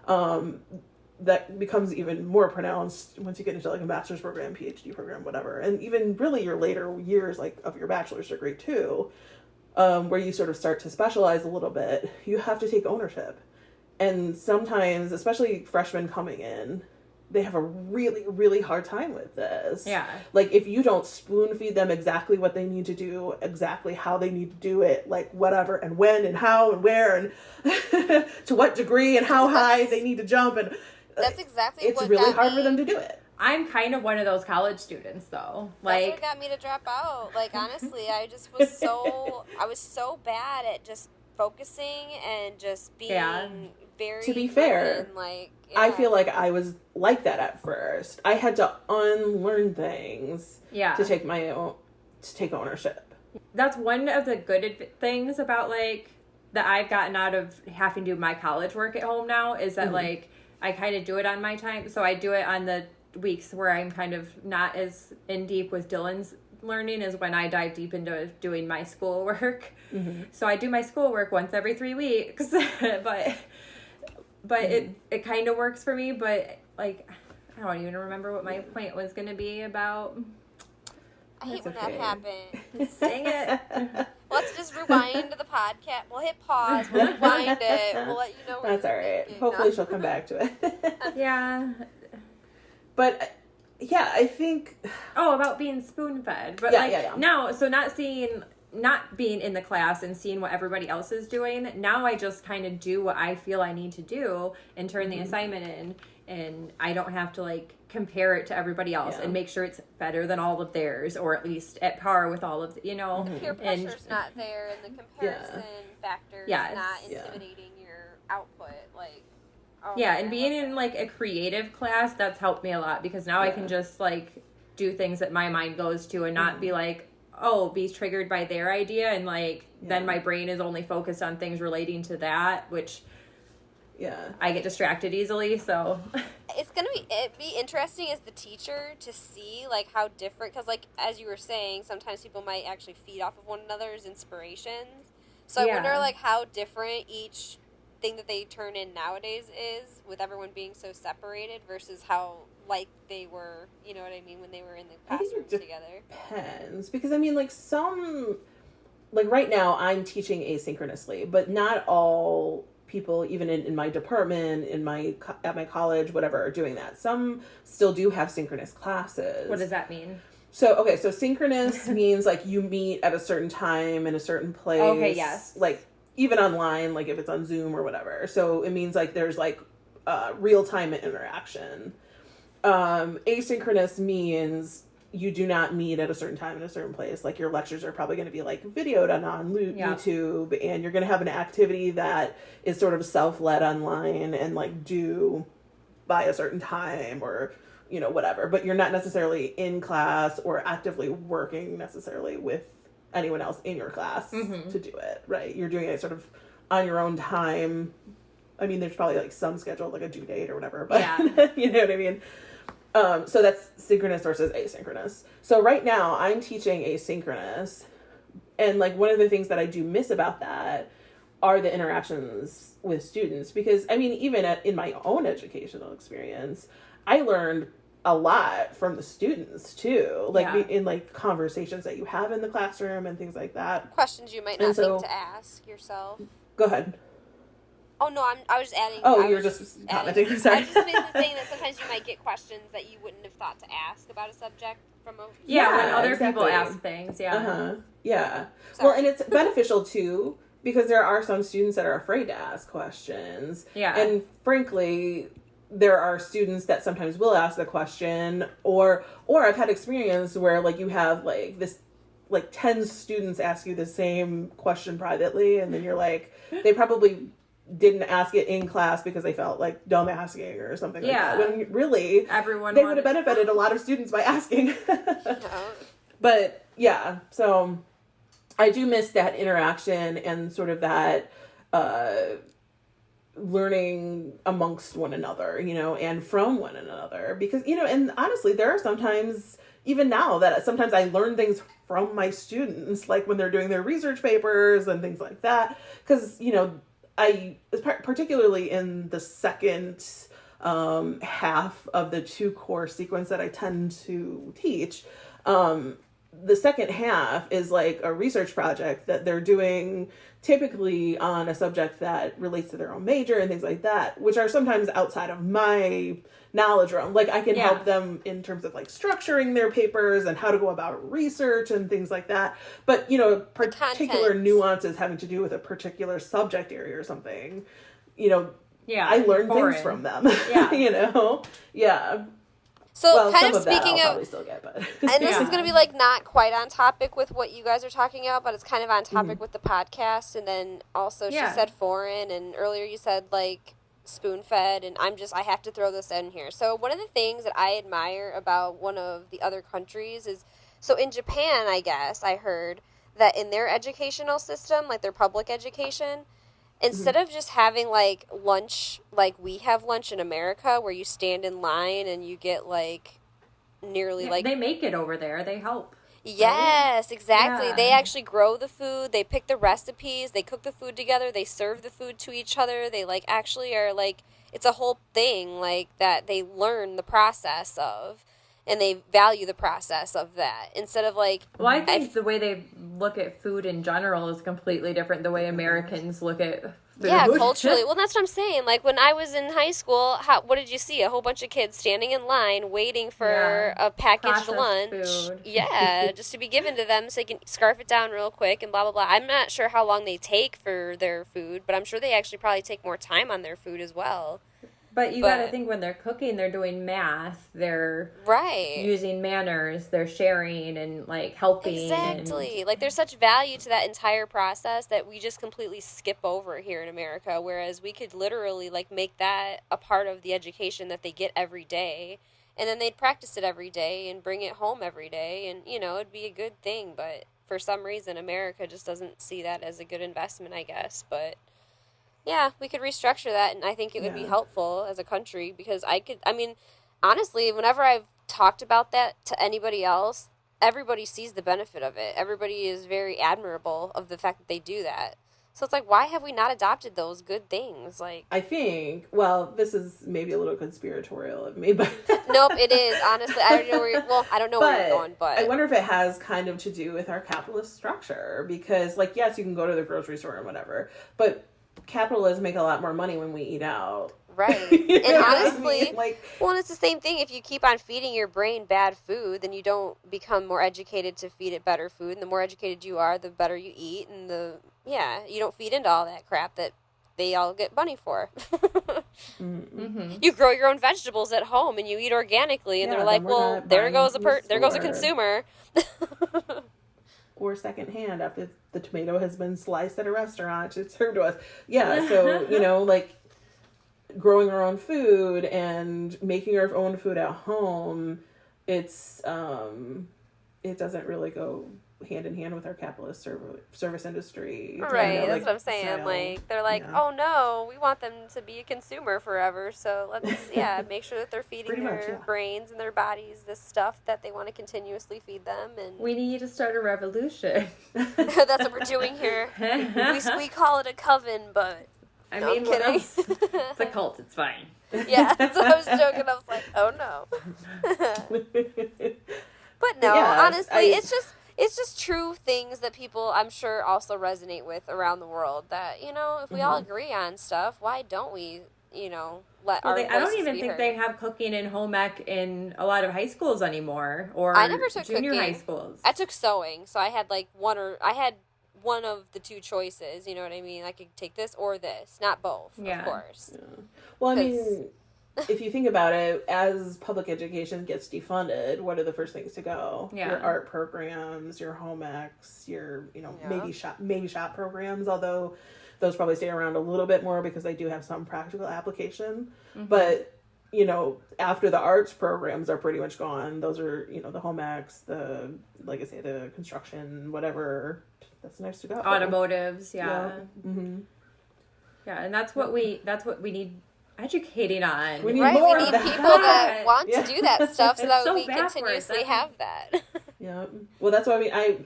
And that becomes even more pronounced once you get into like a master's program, PhD program, whatever. And even really your later years, like of your bachelor's degree too, where you sort of start to specialize a little bit, you have to take ownership. And sometimes, especially freshmen coming in, they have a really, really hard time with this. Yeah. Like, if you don't spoon feed them exactly what they need to do, exactly how they need to do it, like whatever, and when and how and where and to what degree and how high they need to jump, and that's exactly it's really hard for them to do it. I'm kind of one of those college students, though. Like, that's what got me to drop out. Like, honestly, I just was so bad at just focusing and just being very. To be fair, like, I feel like I was like that at first. I had to unlearn things to take ownership. That's one of the good things about, like, that I've gotten out of having to do my college work at home now, is that like I kind of do it on my time. So I do it on the weeks where I'm kind of not as in deep with Dylan's learning, is when I dive deep into doing my schoolwork. So I do my schoolwork once every 3 weeks, but it kind of works for me. But like, I don't even remember what my point was going to be about. I hate when that happens. Dang it. Let's just rewind the podcast. We'll hit pause. We'll rewind it. We'll let you know. That's all right. Hopefully she'll come back to it. Yeah. But yeah, I think. Oh, about being spoon fed. But now, so not being in the class and seeing what everybody else is doing. Now I just kind of do what I feel I need to do and turn the assignment in, and I don't have to like compare it to everybody else and make sure it's better than all of theirs, or at least at par with all of the, you know. The peer pressure's not there, and the comparison factor is not intimidating your output. Like, and being in like a creative class, that's helped me a lot, because now I can just like do things that my mind goes to and not be like, be triggered by their idea, and like then my brain is only focused on things relating to that, which I get distracted easily. So it's gonna be interesting as the teacher to see like how different, because like as you were saying, sometimes people might actually feed off of one another's inspirations. So I wonder like how different each thing that they turn in nowadays is, with everyone being so separated versus how like they were, you know what I mean, when they were in the classrooms together. Depends, because I mean, like some, like right now I'm teaching asynchronously, but not all people, even in my department, at my college, whatever, are doing that. Some still do have synchronous classes. What does that mean? So synchronous means like you meet at a certain time in a certain place. Okay, yes. Like even online, like if it's on Zoom or whatever. So it means like there's like real-time interaction. Asynchronous means you do not meet at a certain time in a certain place. Like your lectures are probably going to be like videoed on YouTube, and you're going to have an activity that is sort of self-led online and like due by a certain time or, you know, whatever. But you're not necessarily in class or actively working necessarily with anyone else in your class to do it, right? You're doing it sort of on your own time. I mean, there's probably like some schedule, like a due date or whatever, but you know what I mean? So that's synchronous versus asynchronous. So right now I'm teaching asynchronous, and like one of the things that I do miss about that are the interactions with students, because I mean, even in my own educational experience, I learned a lot from the students too, like in like conversations that you have in the classroom and things like that. Questions you might not think to ask yourself. Go ahead. Oh, no, I was just adding. Oh, you were just commenting. Sorry. I was just basically saying that sometimes you might get questions that you wouldn't have thought to ask about a subject from a... when other people ask things, Yeah. Sorry. Well, and it's beneficial, too, because there are some students that are afraid to ask questions. Yeah. And frankly, there are students that sometimes will ask the question, or I've had experience where, like, you have, like, this... like 10 students ask you the same question privately, and then you're like, they probably didn't ask it in class because they felt like dumb asking or something like that. When really, they would have benefited a lot of students by asking. But yeah, so I do miss that interaction and sort of that learning amongst one another, you know, and from one another. Because, you know, and honestly, there are sometimes, even now, that sometimes I learn things from my students, like when they're doing their research papers and things like that. Because, you know, particularly in the second half of the 2 core sequence that I tend to teach, the second half is like a research project that they're doing typically on a subject that relates to their own major and things like that, which are sometimes outside of my knowledge realm. Like I can help them in terms of like structuring their papers and how to go about research and things like that. But, you know, particular nuances having to do with a particular subject area or something, you know, I learn things from them, you know? Yeah. So kind of speaking of, still get, but. And this is going to be like not quite on topic with what you guys are talking about, but it's kind of on topic with the podcast. And then also she said foreign, and earlier you said like spoon-fed, and I have to throw this in here. So one of the things that I admire about one of the other countries is, so in Japan, I guess, I heard that in their educational system, like their public education, instead of just having like lunch, like we have lunch in America where you stand in line and you get like nearly like... They make it over there. They help. Yes, exactly. They actually grow the food. They pick the recipes. They cook the food together. They serve the food to each other. They like actually are like, it's a whole thing like that they learn the process of, and they value the process of that instead of like... Well, I think the way they look at food in general is completely different the way Americans look at food. Yeah, culturally. Well, that's what I'm saying. Like, when I was in high school, what did you see? A whole bunch of kids standing in line waiting for a packaged lunch. Food. Yeah, just to be given to them so they can scarf it down real quick and blah, blah, blah. I'm not sure how long they take for their food, but I'm sure they actually probably take more time on their food as well. But you got to think, when they're cooking, they're doing math. They're using manners. They're sharing and like helping. Exactly. Like there's such value to that entire process that we just completely skip over here in America. Whereas we could literally like make that a part of the education that they get every day, And then they'd practice it every day and bring it home every day. And, you know, it'd be a good thing. But for some reason, America just doesn't see that as a good investment, I guess. But, yeah, we could restructure that. And I think it would be helpful as a country because honestly, whenever I've talked about that to anybody else, everybody sees the benefit of it. Everybody is very admirable of the fact that they do that. So it's like, why have we not adopted those good things? Like, I think, well, this is maybe a little conspiratorial of me, but nope, it is, honestly. I don't know where you're going, but I wonder if it has kind of to do with our capitalist structure, because, like, yes, you can go to the grocery store and whatever, but capitalists make a lot more money when we eat out. Right. And honestly, well, it's the same thing. If you keep on feeding your brain bad food, then you don't become more educated to feed it better food. And the more educated you are, the better you eat. And you don't feed into all that crap that they all get money for. Mm-hmm. You grow your own vegetables at home and you eat organically. And they're like, well, there goes a consumer. Or secondhand after the tomato has been sliced at a restaurant. It's served to us. Yeah, so, you know, like, growing our own food and making our own food at home, it's it doesn't really go hand in hand with our capitalist service industry. Right, that's what I'm saying. Like, they're like, oh no, we want them to be a consumer forever, so let's make sure that they're feeding their brains and their bodies this stuff that they want to continuously feed them. And we need to start a revolution. That's what we're doing here. We call it a coven, but I mean, what else? It's a cult. It's fine. Yeah, that's what I was joking. I was like, oh no. But no, honestly, it's just true things that people, I'm sure, also resonate with around the world. That, you know, if we all agree on stuff, why don't we, you know, let our voices be heard? I don't even think they have cooking and home ec in a lot of high schools anymore, or I never took junior cooking. High schools. I took sewing, so I had one of the two choices, you know what I mean? I could take this or this, not both, of course. Yeah. Well, I mean, if you think about it, as public education gets defunded, what are the first things to go? Yeah. Your art programs, your home ecs, your, you know, maybe shop programs, although those probably stay around a little bit more because they do have some practical application. Mm-hmm. But, you know, after the arts programs are pretty much gone, those are, you know, the home ecs, like I say, the construction, whatever. That's nice to go. Automotives, yeah. Yeah. Mm-hmm. Yeah, and that's what we need educating on. We need more. We need people that want to do that stuff so that we continuously have that. Yeah. Well, that's what I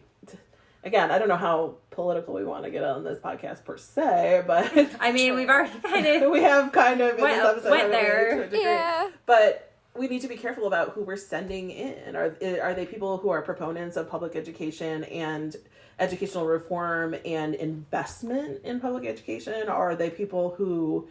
don't know how political we want to get on this podcast per se, but I mean, we have kind of in this episode went there. Yeah. But we need to be careful about who we're sending in. Are they people who are proponents of public education and educational reform and investment in public education? Or are they people who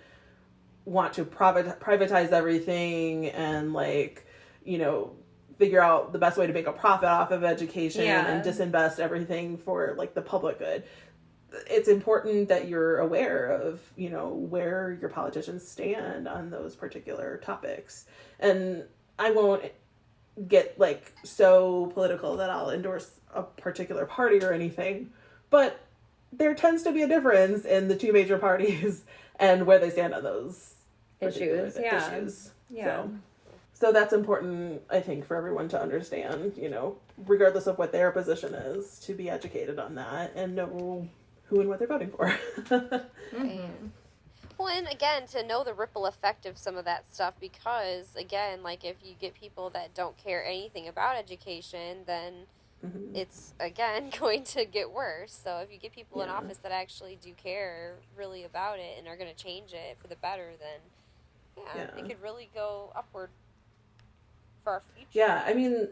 want to privatize everything and, like, you know, figure out the best way to make a profit off of education and disinvest everything for, like, the public good? It's important that you're aware of, you know, where your politicians stand on those particular topics. And I won't get, like, so political that I'll endorse a particular party or anything, but there tends to be a difference in the two major parties and where they stand on those issues. So that's important, I think, for everyone to understand, you know, regardless of what their position is, to be educated on that and know who and what they're voting for. Mm-hmm. Well, and again, to know the ripple effect of some of that stuff, because, again, like, if you get people that don't care anything about education, then it's, again, going to get worse. So if you get people in office that actually do care really about it and are going to change it for the better, then, it could really go upward for our future. Yeah, I mean,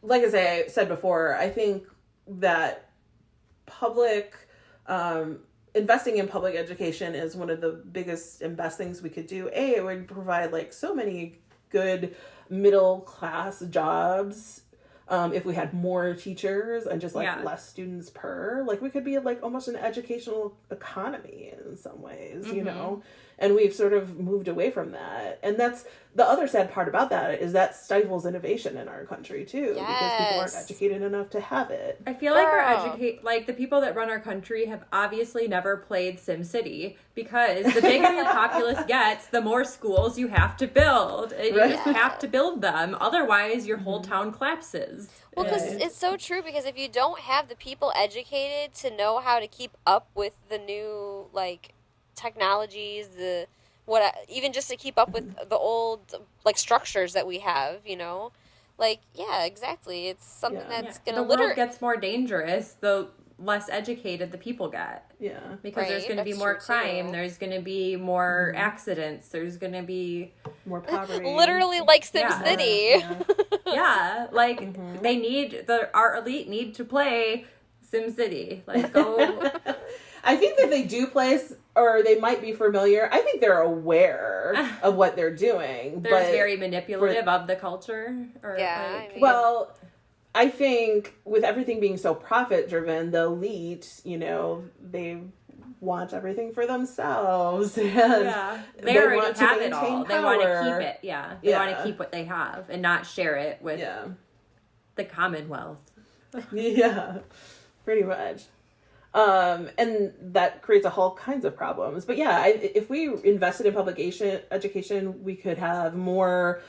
like I said before, I think that investing in public education is one of the biggest and best things we could do. It would provide, like, so many good middle class jobs. If we had more teachers and just, like, less students per, like, we could be, like, almost an educational economy in some ways, you know? And we've sort of moved away from that. And that's the other sad part about that is that stifles innovation in our country too, because people aren't Yes. educated enough to have it. I feel like the people that run our country have obviously never played SimCity, because the bigger your populace gets, the more schools you have to build. And you just have to build them. Otherwise, your whole town collapses. Well, because it's so true, because if you don't have the people educated to know how to keep up with the new, like, technologies, even just to keep up with the old, like, structures that we have, you know? Like, yeah, exactly. It's something that's going to The world gets more dangerous the less educated the people get. Yeah. Because there's going to be more crime, there's going to be more accidents, there's going to be more poverty. Literally like SimCity. Yeah, like they need our elite need to play SimCity. Like go. I think that they do play, or they might be familiar. I think they're aware of what they're doing. They're very manipulative of the culture. Or well, I think with everything being so profit driven, the elite, you know, they want everything for themselves. And they already have it all. Power. They want to keep it. They want to keep what they have and not share it with the Commonwealth. Yeah, pretty much. And that creates a whole kinds of problems. But yeah, if we invested in public education, we could have more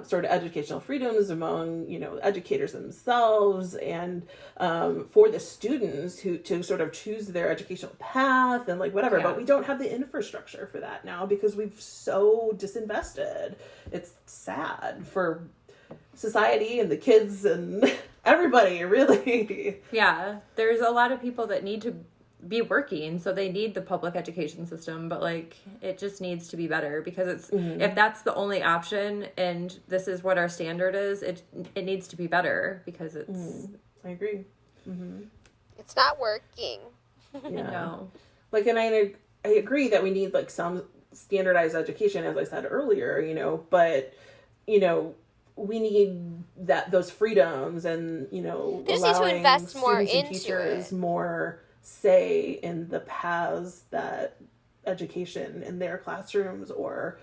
sort of educational freedoms among, you know, educators themselves, and for the students to sort of choose their educational path and like whatever. But we don't have the infrastructure for that now because we've so disinvested. It's sad for society and the kids and everybody, really. Yeah, there's a lot of people that need to be working, so they need the public education system, but like it just needs to be better, because it's if that's the only option and this is what our standard is, it needs to be better, because it's I agree. It's not working. No. Like, and I agree that we need like some standardized education, as I said earlier, you know, but you know, we need those freedoms, and you know, they just need to invest more into teachers it. More say in the paths that education in their classrooms or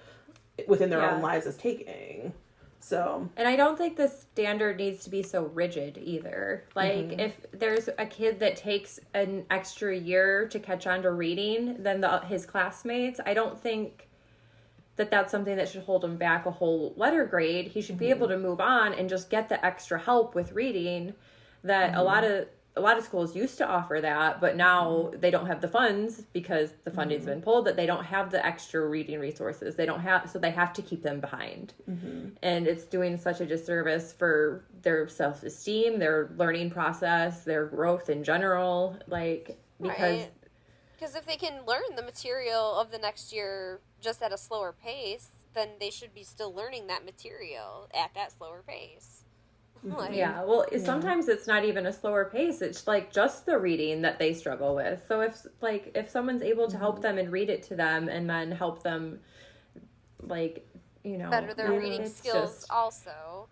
within their own lives is taking. So, and I don't think the standard needs to be so rigid either. Like if there's a kid that takes an extra year to catch on to reading than his classmates, I don't think that's something that should hold him back a whole letter grade. He should be able to move on and just get the extra help with reading that a lot of schools used to offer that, but now they don't have the funds because the funding's been pulled, that they don't have the extra reading resources. They don't have, so they have to keep them behind. And it's doing such a disservice for their self-esteem, their learning process, their growth in general, like, because if they can learn the material of the next year just at a slower pace, then they should be still learning that material at that slower pace. Sometimes it's not even a slower pace. It's like just the reading that they struggle with. So if someone's able to help them and read it to them, and then help them, like, you know, better their reading skills also.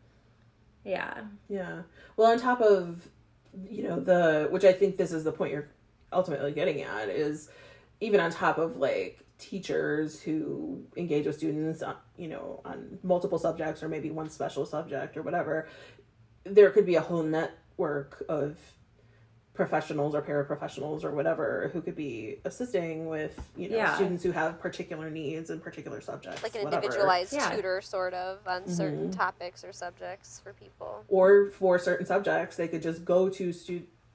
Yeah. Yeah. Well, on top of, you know, which I think this is the point you're ultimately getting at, is even on top of like teachers who engage with students, you know, on multiple subjects or maybe one special subject or whatever, there could be a whole network of professionals or paraprofessionals or whatever who could be assisting with, you know, students who have particular needs in particular subjects. Like an individualized tutor sort of on certain topics or subjects for people. Or for certain subjects, they could just go to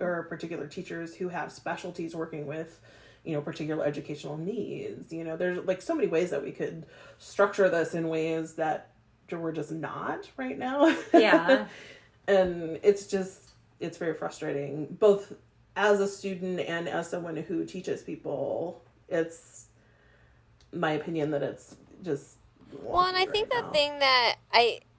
or particular teachers who have specialties working with, you know, particular educational needs. You know, there's like so many ways that we could structure this in ways that we're just not right now. Yeah. And it's very frustrating, both as a student and as someone who teaches people. It's my opinion that it's just well, and I think the thing that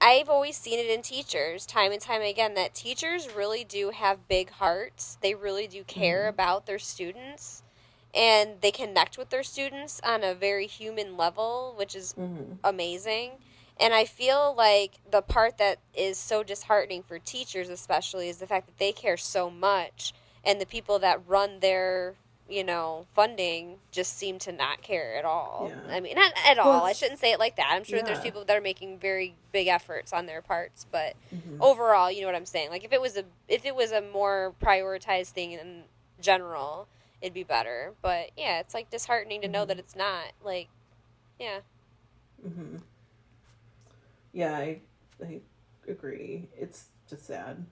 I've always seen it in teachers time and time again, that teachers really do have big hearts. They really do care about their students, and they connect with their students on a very human level, which is amazing. And I feel like the part that is so disheartening for teachers especially is the fact that they care so much, and the people that run their funding just seem to not care at all. Yeah. I mean, not at all. I shouldn't say it like that. I'm sure there's Yeah. people that are making very big efforts on their parts, but overall, you know what I'm saying? Like, if it was a more prioritized thing in general, it'd be better. But yeah, it's like disheartening to know that it's not. Like, yeah. Yeah, I agree. It's just sad.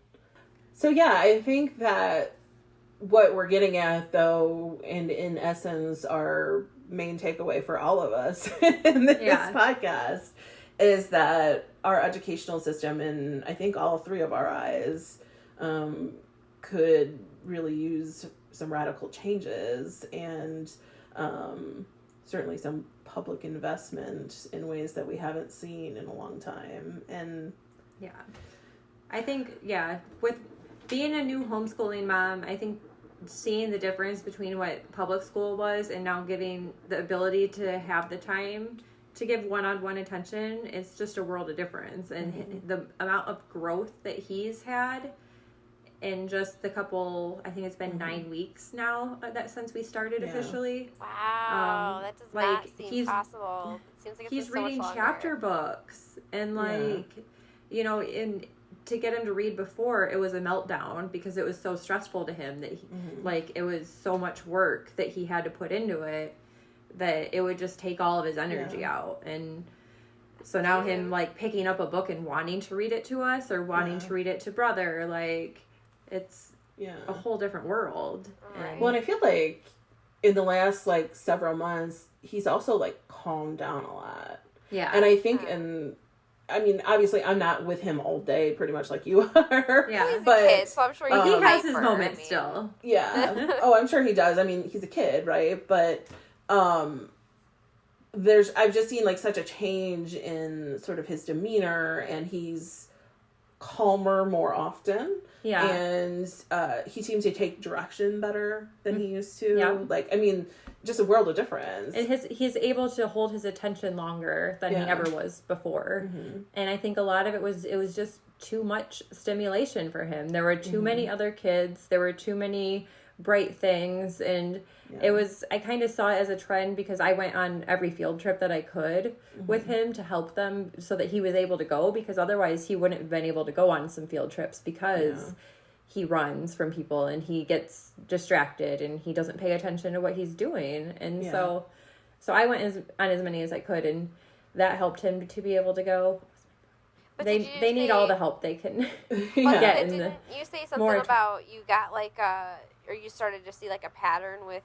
So yeah, I think that what we're getting at, though, and in essence, our main takeaway for all of us in this podcast is that our educational system, in I think all three of our eyes, could really use some radical changes and certainly some public investment in ways that we haven't seen in a long time. And yeah, I think, with being a new homeschooling mom, I think seeing the difference between what public school was and now giving the ability to have the time to give one-on-one attention, it's just a world of difference. And the amount of growth that he's had in just the couple, I think it's been 9 weeks now that since we started officially. Wow, that does not seem possible. It seems like he's reading chapter books and to get him to read before, it was a meltdown because it was so stressful to him that he, it was so much work that he had to put into it that it would just take all of his energy out. And so now him picking up a book and wanting to read it to us or wanting to read it to brother, it's a whole different world. Right. Well, and I feel like in the last several months, he's also calmed down a lot. Yeah. And I think I mean, obviously, I'm not with him all day, pretty much like you are. Yeah, he's a kid, so I'm sure he has his moments still. Yeah. Oh, I'm sure he does. I mean, he's a kid, right? But I've just seen such a change in sort of his demeanor, and he's calmer more often. Yeah. And he seems to take direction better than he used to. Yeah. I mean, just a world of difference. And he's able to hold his attention longer than he ever was before. And I think a lot of it was just too much stimulation for him. There were too many other kids. There were too many bright things. And I kind of saw it as a trend because I went on every field trip that I could with him to help them so that he was able to go, because otherwise he wouldn't have been able to go on some field trips because he runs from people and he gets distracted and he doesn't pay attention to what he's doing. And so I went on as many as I could, and that helped him to be able to go. But they need all the help they can get. Didn't you say something about you got or you started to see a pattern with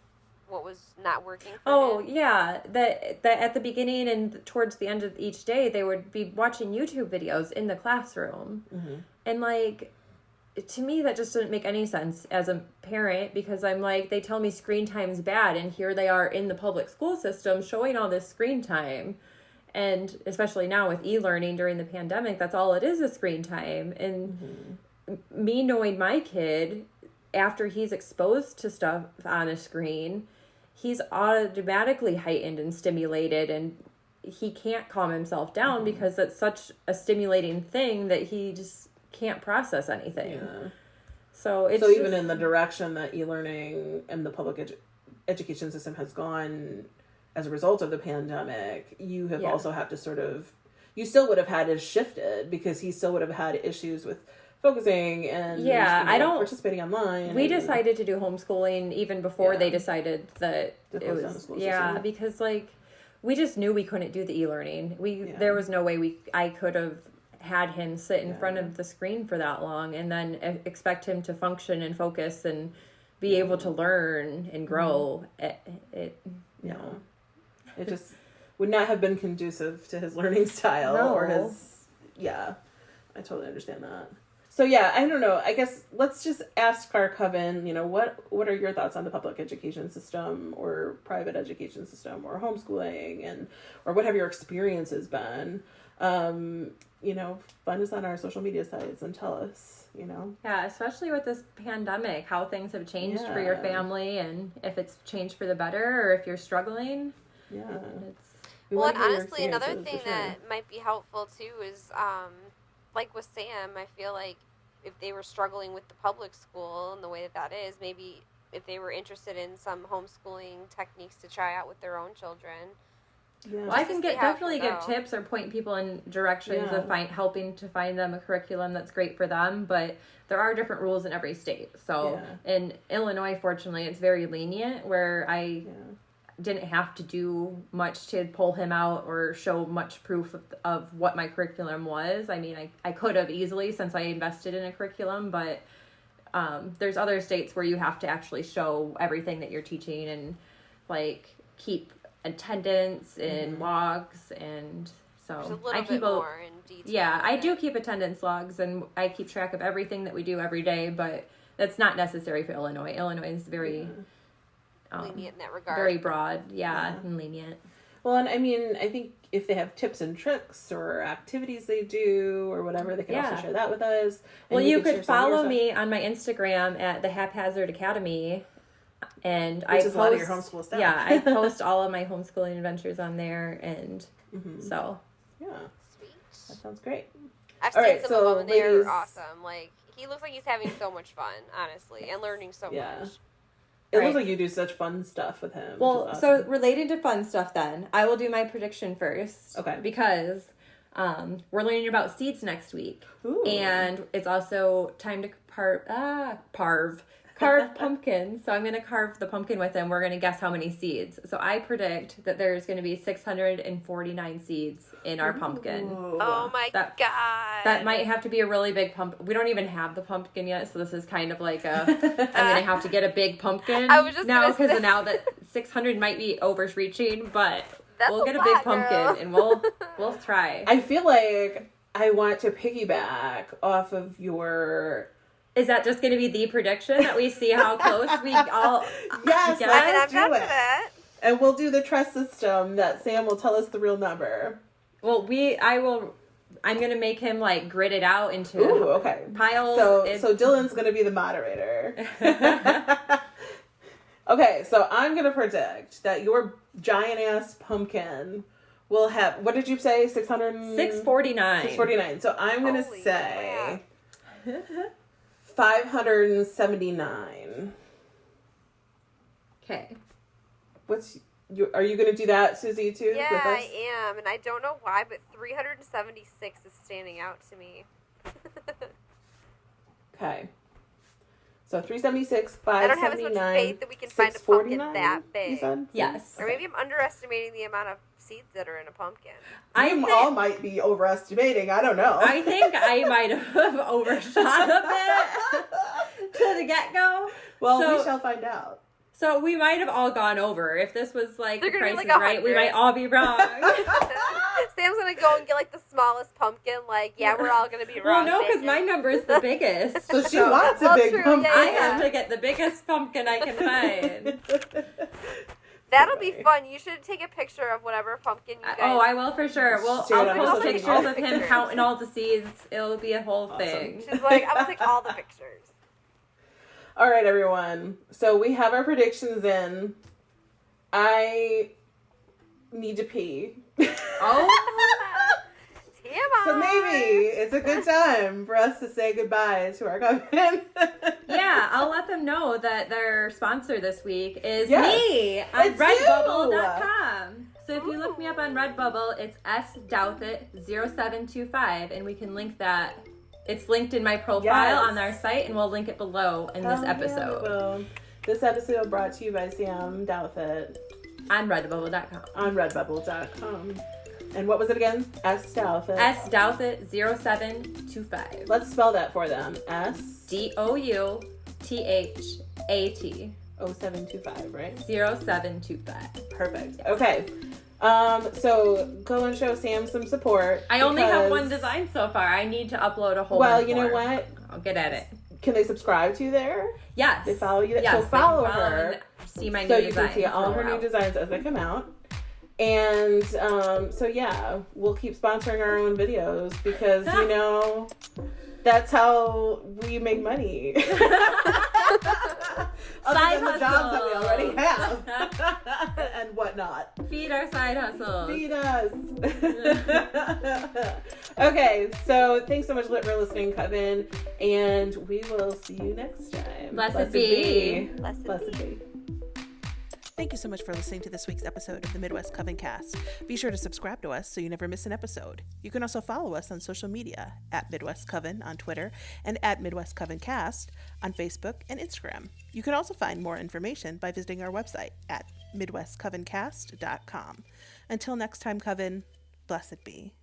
what was not working for him? Yeah. That at the beginning and towards the end of each day, they would be watching YouTube videos in the classroom. And to me, that just didn't make any sense as a parent, because I'm they tell me screen time's bad, and here they are in the public school system showing all this screen time. And especially now with e-learning during the pandemic, that's all it is screen time. And me knowing my kid, after he's exposed to stuff on a screen, he's automatically heightened and stimulated, and he can't calm himself down because it's such a stimulating thing that he just can't process anything. Yeah. So even in the direction that e-learning and the public education system has gone as a result of the pandemic, you have also have to you still would have had it shifted, because he still would have had issues with focusing and participating online. We decided to do homeschooling even before they decided that it was because we just knew we couldn't do the e-learning. There was no way I could have had him sit in front of the screen for that long and then expect him to function and focus and be able to learn and grow. It just would not have been conducive to his learning style or his. Yeah, I totally understand that. So I don't know. I guess let's just ask our coven, what are your thoughts on the public education system or private education system or homeschooling, or what have your experiences been? Find us on our social media sites and tell us, Yeah, especially with this pandemic, how things have changed for your family, and if it's changed for the better or if you're struggling. Yeah. And honestly, another thing that might be helpful too is, with Sam, I feel like if they were struggling with the public school and the way that is, maybe if they were interested in some homeschooling techniques to try out with their own children. Yeah. Well, I can definitely give tips or point people in directions of helping to find them a curriculum that's great for them, but there are different rules in every state. So in Illinois, fortunately, it's very lenient, where I didn't have to do much to pull him out or show much proof of what my curriculum was. I mean, I could have easily, since I invested in a curriculum, but there's other states where you have to actually show everything that you're teaching and like keep attendance and logs, and so I keep more in detail. Yeah, I do keep attendance logs, and I keep track of everything that we do every day, but that's not necessary for Illinois. Illinois is very lenient in that regard. Very broad, and lenient. Well, and I mean, I think if they have tips and tricks or activities they do or whatever, they can also share that with us. Well, you could follow me on my Instagram at the Haphazard Academy. And Which is a lot of your homeschool stuff. Yeah, I post all of my homeschooling adventures on there, and so. Yeah. Sweet. That sounds great. I've seen some of them, and they're awesome. Like, he looks like he's having so much fun, honestly, and learning so much. It looks like you do such fun stuff with him. Well, so related to fun stuff then, I will do my prediction first. Okay. Because we're learning about seeds next week. Ooh. And it's also time to carve pumpkins. So I'm going to carve the pumpkin with him. We're going to guess how many seeds. So I predict that there's going to be 649 seeds in our pumpkin. Oh my God. That might have to be a really big pumpkin. We don't even have the pumpkin yet, so this is kind of like I'm going to have to get a big pumpkin I was just now, because now that 600 might be overreaching, but we'll get a big pumpkin and we'll try. I feel like I want to piggyback off of your... Is that just going to be the prediction that we see how close we all Yes, let's do it. That. And we'll do the trust system that Sam will tell us the real number. Well, I'm going to make him like grid it out into piles. So Dylan's going to be the moderator. Okay, so I'm going to predict that your giant ass pumpkin will have, what did you say? 649. 649. So I'm going to say 579. Okay. Are you going to do that, Suzie, too? Yeah, with us? I am, and I don't know why, but 376 is standing out to me. Okay. So 376, 579. I don't have as much faith that we can find a pumpkin that big. Yes. Or maybe I'm underestimating the amount of seeds that are in a pumpkin. You all might be overestimating. I don't know. I think I might have overshot a bit to the get-go. Well, we shall find out. So we might have all gone over. If this was like The Price is Right, 100. we might all be wrong. Sam's going to go and get like the smallest pumpkin. Like, we're all going to be wrong. Well, no, because my number is the biggest. So she wants a big pumpkin. I have to get the biggest pumpkin I can find. That'll be fun. You should take a picture of whatever pumpkin you guys... Oh, I will for sure. I'll post pictures of him counting all the seeds. It'll be a whole thing. She's like, I'm going to take all the pictures. All right, everyone. So we have our predictions in. I need to pee. Oh. So maybe it's a good time for us to say goodbye to our coven. Yeah, I'll let them know that their sponsor this week is me on redbubble.com. So if you look me up on Redbubble, it's sdouthet0725, and we can link that. It's linked in my profile on our site, and we'll link it below in this episode. Yeah, this episode brought to you by Sam Douthet. On redbubble.com. On redbubble.com. And what was it again? Sdouthet. Sdouthet0725. Let's spell that for them. SDOUTHAT. 0725, right? 0725. Perfect. Okay. So go and show Sam some support. I only have one design so far. I need to upload a whole Well, you know what? I'll get at it. Can they subscribe to you there? Yes. They follow you there? Yes, so follow her. See my new designs. designs. So you can see all her new designs as they come out. And so yeah, we'll keep sponsoring our own videos because, you know, that's how we make money. Other than the jobs that we already have. And whatnot. Feed our side hustles. Feed us. Okay, so thanks so much for listening, Coven, and we will see you next time. Blessed be. Blessed be. Thank you so much for listening to this week's episode of the Midwest Coven Cast. Be sure to subscribe to us so you never miss an episode. You can also follow us on social media at Midwest Coven on Twitter and at Midwest Coven Cast on Facebook and Instagram. You can also find more information by visiting our website at midwestcovencast.com. Until next time, Coven, blessed be.